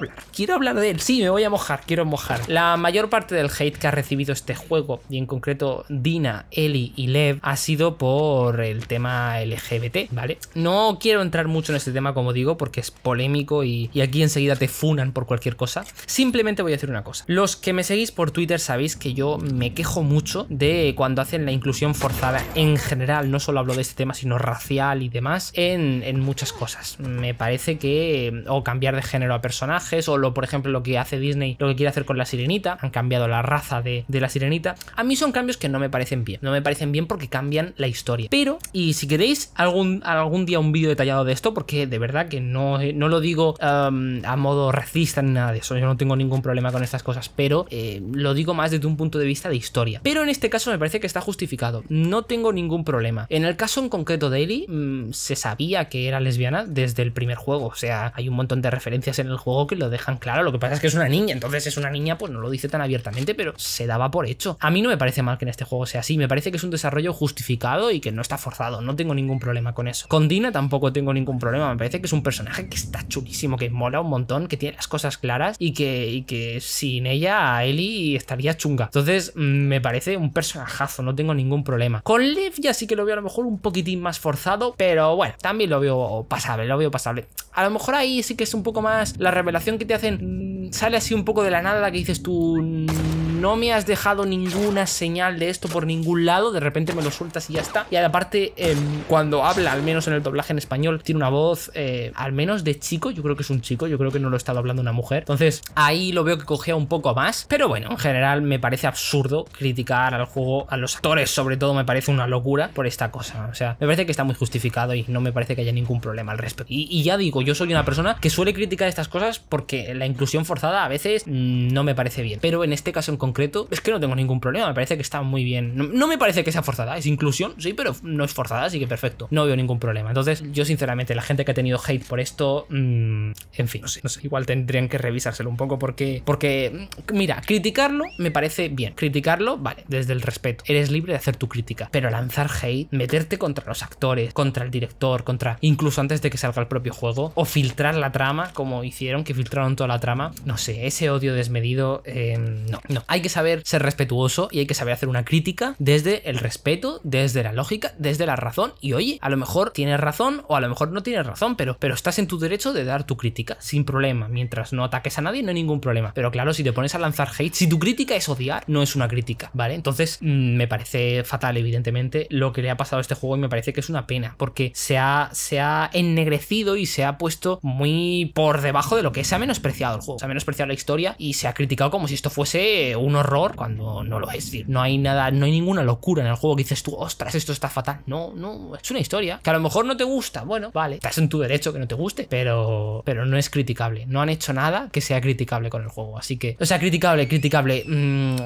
hablar de él. Sí, me voy a mojar, quiero mojar. La mayor parte del hate que ha recibido este juego, y en concreto Dina, Ellie y Lev, ha sido por el tema LGBT, ¿vale? No quiero entrar mucho en este tema, como digo, porque es polémico y aquí enseguida te funan por cualquier cosa. Simplemente voy a decir una cosa. Los que me seguís por Twitter sabéis que yo me quejo mucho de cuando hacen la inclusión forzada en general, no solo hablo de este tema, sino racial y demás, en muchas cosas. Me parece que, o cambiar de género a personajes, o por ejemplo lo que hace Disney, lo que quiere hacer con la Sirenita, han cambiado la raza de la Sirenita. A mí son cambios que no me parecen bien, no me parecen bien porque cambian la historia. Pero, y si queréis algún día un vídeo detallado de esto, porque de verdad que no lo digo a modo racista ni nada de eso, yo no tengo ningún problema con estas cosas, pero lo digo más desde un punto de vista de historia. Pero en este caso me parece que está justificado. No tengo ningún problema. En el caso en concreto de Ellie, se sabía que era lesbiana desde el primer juego. O sea, hay un montón de referencias en el juego que lo dejan claro. Lo que pasa es que es una niña, entonces es una niña, pues no lo dice tan abiertamente, pero se daba por hecho. A mí no me parece mal que en este juego sea así. Me parece que es un desarrollo justificado y que no está forzado. No tengo ningún problema con eso. Con Dina tampoco tengo ningún problema. Me parece que es un personaje que está chulísimo, que mola un montón, que tiene las cosas claras y que sin ella Ellie estaría chunga. Entonces, me parece un personajazo. No tengo ningún problema. Con Lev ya sí que lo veo a lo mejor un poquitín más forzado, pero bueno, también lo veo pasable, A lo mejor ahí sí que es un poco más la revelación que te hacen, sale así un poco de la nada, que dices tú, no me has dejado ninguna señal de esto por ningún lado, de repente me lo sueltas y ya está. Y aparte, cuando habla, al menos en el doblaje en español, tiene una voz, al menos de chico, yo creo que es un chico, yo creo que no lo estaba hablando una mujer, entonces ahí lo veo que cogea un poco más, pero bueno, en general me parece absurdo criticar al juego, a los actores sobre todo, me parece una locura por esta cosa. O sea, me parece que está muy justificado y no me parece que haya ningún problema al respecto. Y ya digo, yo soy una persona que suele criticar estas cosas porque la inclusión forzada a veces no me parece bien. Pero en este caso en concreto es que no tengo ningún problema. Me parece que está muy bien. No me parece que sea forzada. Es inclusión, sí, pero no es forzada, así que perfecto. No veo ningún problema. Entonces, yo sinceramente, la gente que ha tenido hate por esto, en fin, no sé. Igual tendrían que revisárselo un poco porque, mira, criticarlo me parece bien. Criticarlo, vale, desde el respeto. Eres libre de hacer tu crítica. Pero lanzar hate, meterte contra los actores, contra el director, incluso antes de que salga el propio juego, o filtrar la trama, como hicieron, que filtraron toda la trama, no sé, ese odio desmedido, no. Hay que saber ser respetuoso y hay que saber hacer una crítica desde el respeto, desde la lógica, desde la razón. Y oye, a lo mejor tienes razón o a lo mejor no tienes razón, pero estás en tu derecho de dar tu crítica, sin problema. Mientras no ataques a nadie, no hay ningún problema. Pero claro, si te pones a lanzar hate, si tu crítica es odiar, no es una crítica, ¿vale? Entonces, me parece fatal, evidentemente, lo que le ha pasado a este juego, y me parece que es una pena, porque se ha ennegrecido y se ha puesto muy por debajo de lo que se ha menospreciado el juego. Se ha menospreciado la historia y se ha criticado como si esto fuese un horror cuando no lo es. Es decir, no hay nada, no hay ninguna locura en el juego que dices tú, ostras, esto está fatal. No, es una historia que a lo mejor no te gusta. Bueno, vale, estás en tu derecho que no te guste, pero no es criticable. No han hecho nada que sea criticable con el juego. Así que, o sea, criticable,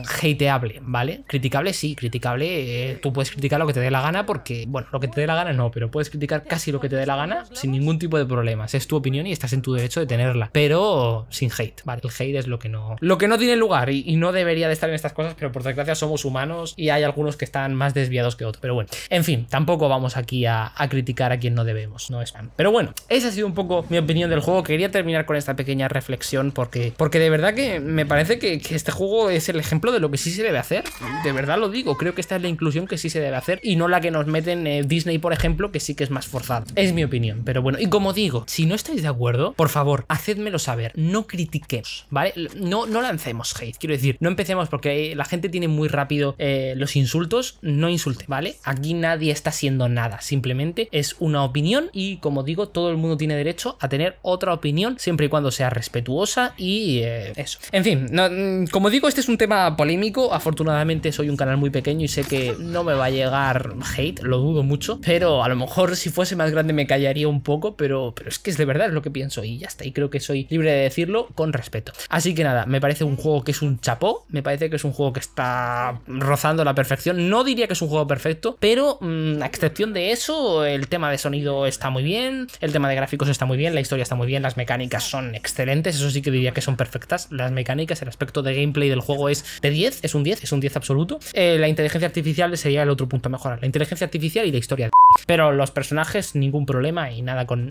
hateable, ¿vale? Criticable, sí, criticable. Tú puedes criticar lo que te dé la gana porque, bueno, lo que te dé la gana no, pero puedes criticar casi lo que te dé la gana sin ningún tipo de problemas. Es tu opinión y estás en tu derecho de tenerla, pero sin hate, ¿vale? El hate es lo que no tiene lugar y no debería debería de estar en estas cosas, pero por desgracia somos humanos y hay algunos que están más desviados que otros. Pero bueno, en fin, tampoco vamos aquí a criticar a quien no debemos, no es fan. Pero bueno, esa ha sido un poco mi opinión del juego. Quería terminar con esta pequeña reflexión porque de verdad que me parece que este juego es el ejemplo de lo que sí se debe hacer. De verdad lo digo, creo que esta es la inclusión que sí se debe hacer y no la que nos meten Disney, por ejemplo, que sí que es más forzada. Es mi opinión, pero bueno, y como digo, si no estáis de acuerdo, por favor, hacedmelo saber, no critiquemos, ¿vale? No lancemos hate, quiero decir, no empecemos porque la gente tiene muy rápido los insultos, no insulte, ¿vale? Aquí nadie está haciendo nada, simplemente es una opinión y como digo, todo el mundo tiene derecho a tener otra opinión siempre y cuando sea respetuosa y eso. En fin, no, como digo, este es un tema polémico, afortunadamente soy un canal muy pequeño y sé que no me va a llegar hate, lo dudo mucho, pero a lo mejor si fuese más grande me callaría un poco, pero es que es de verdad es lo que pienso y ya está, y creo que soy libre de decirlo con respeto. Así que nada, me parece un juego que es un chapó, me parece que es un juego que está rozando la perfección, no diría que es un juego perfecto, pero a excepción de eso, el tema de sonido está muy bien, el tema de gráficos está muy bien, la historia está muy bien, las mecánicas son excelentes, eso sí que diría que son perfectas, las mecánicas, el aspecto de gameplay del juego es de 10, es un 10 absoluto. La inteligencia artificial sería el otro punto a mejorar, la inteligencia artificial y la historia, pero los personajes ningún problema y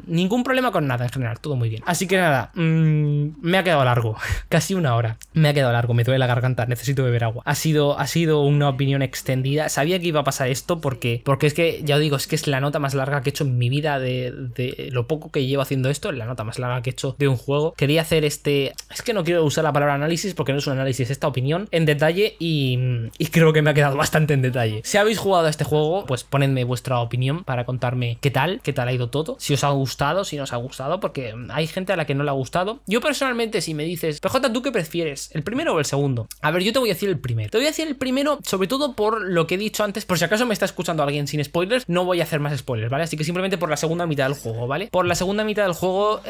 ningún problema con nada en general, todo muy bien. Así que nada, me ha quedado largo, casi una hora, me ha quedado largo, me duele la garganta, necesito beber agua. Ha sido una opinión extendida, sabía que iba a pasar esto porque es que, ya os digo, es que es la nota más larga que he hecho en mi vida de lo poco que llevo haciendo esto, es la nota más larga que he hecho de un juego. Quería hacer es que no quiero usar la palabra análisis porque no es un análisis, esta opinión en detalle y creo que me ha quedado bastante en detalle. Si habéis jugado a este juego, pues ponedme vuestra opinión para contarme qué tal ha ido todo, si os ha gustado, si no os ha gustado, porque hay gente a la que no le ha gustado. Yo personalmente, si me dices, PJ, ¿tú qué prefieres? ¿El primero o el segundo? A ver, yo te voy a decir el primero. Te voy a decir el primero, sobre todo por lo que he dicho antes, por si acaso me está escuchando alguien sin spoilers, no voy a hacer más spoilers, ¿vale? Así que simplemente por la segunda mitad del juego, ¿vale? Por la segunda mitad del juego,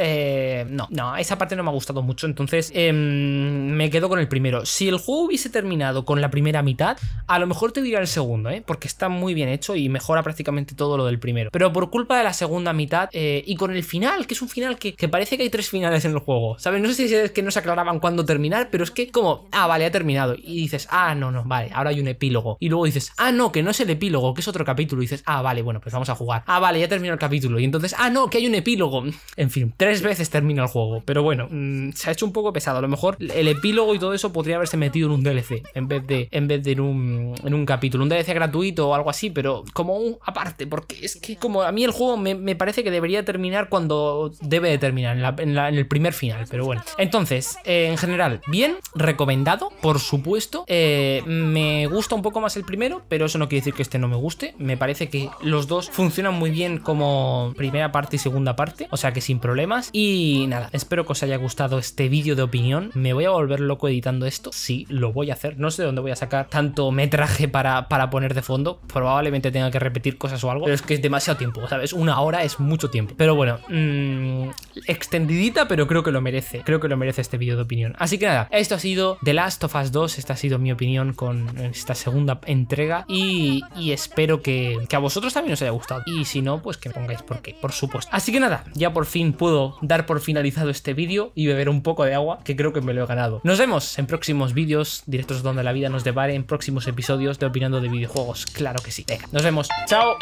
no, esa parte no me ha gustado mucho, entonces me quedo con el primero. Si el juego hubiese terminado con la primera mitad, a lo mejor te diría el segundo, porque está muy bien hecho y mejora prácticamente todo lo del primero. Pero por culpa de la segunda mitad y con el final, que es un final que parece que hay 3 finales en el juego, ¿sabes? No sé si es que no se aclaraban cuándo terminar, pero es que como, vale, ha terminado. Y dices, no, vale, ahora hay un epílogo. Y luego dices, no, que no es el epílogo, que es otro capítulo. Y dices, vale, bueno, pues vamos a jugar. Vale, ya terminó el capítulo. Y entonces, no, que hay un epílogo. En fin, 3 veces termina el juego. Pero bueno, se ha hecho un poco pesado. A lo mejor el epílogo y todo eso podría haberse metido en un DLC en vez de en un capítulo. Un DLC gratuito o algo así, pero como un aparte, porque es que como a mí el juego me parece que debería terminar cuando debe de terminar, en el primer final, pero bueno. Entonces, en general, bien, recomendado, por supuesto. Me gusta un poco más el primero, pero eso no quiere decir que este no me guste. Me parece que los dos funcionan muy bien como primera parte y segunda parte, o sea que sin problemas. Y nada, espero que os haya gustado este vídeo de opinión. Me voy a volver loco editando esto, sí, lo voy a hacer. No sé de dónde voy a sacar tanto metraje para poner de fondo, probablemente tenga que repetir cosas o algo, pero es que es demasiado tiempo, ¿sabes? 1 hora es mucho tiempo, pero bueno, extendidita, pero creo que lo merece este vídeo de opinión. Así que nada, esto ha sido The Last of Us 2, esta ha sido mi opinión con esta segunda entrega y espero que a vosotros también os haya gustado, y si no, pues que me pongáis por qué, por supuesto. Así que nada, ya por fin puedo dar por finalizado este vídeo y beber un poco de agua, que creo que me lo he ganado. Nos vemos en próximos vídeos, directos donde la vida nos depare, en próximos episodios de Opinando de Videojuegos, claro que sí. Venga, nos vemos, chao.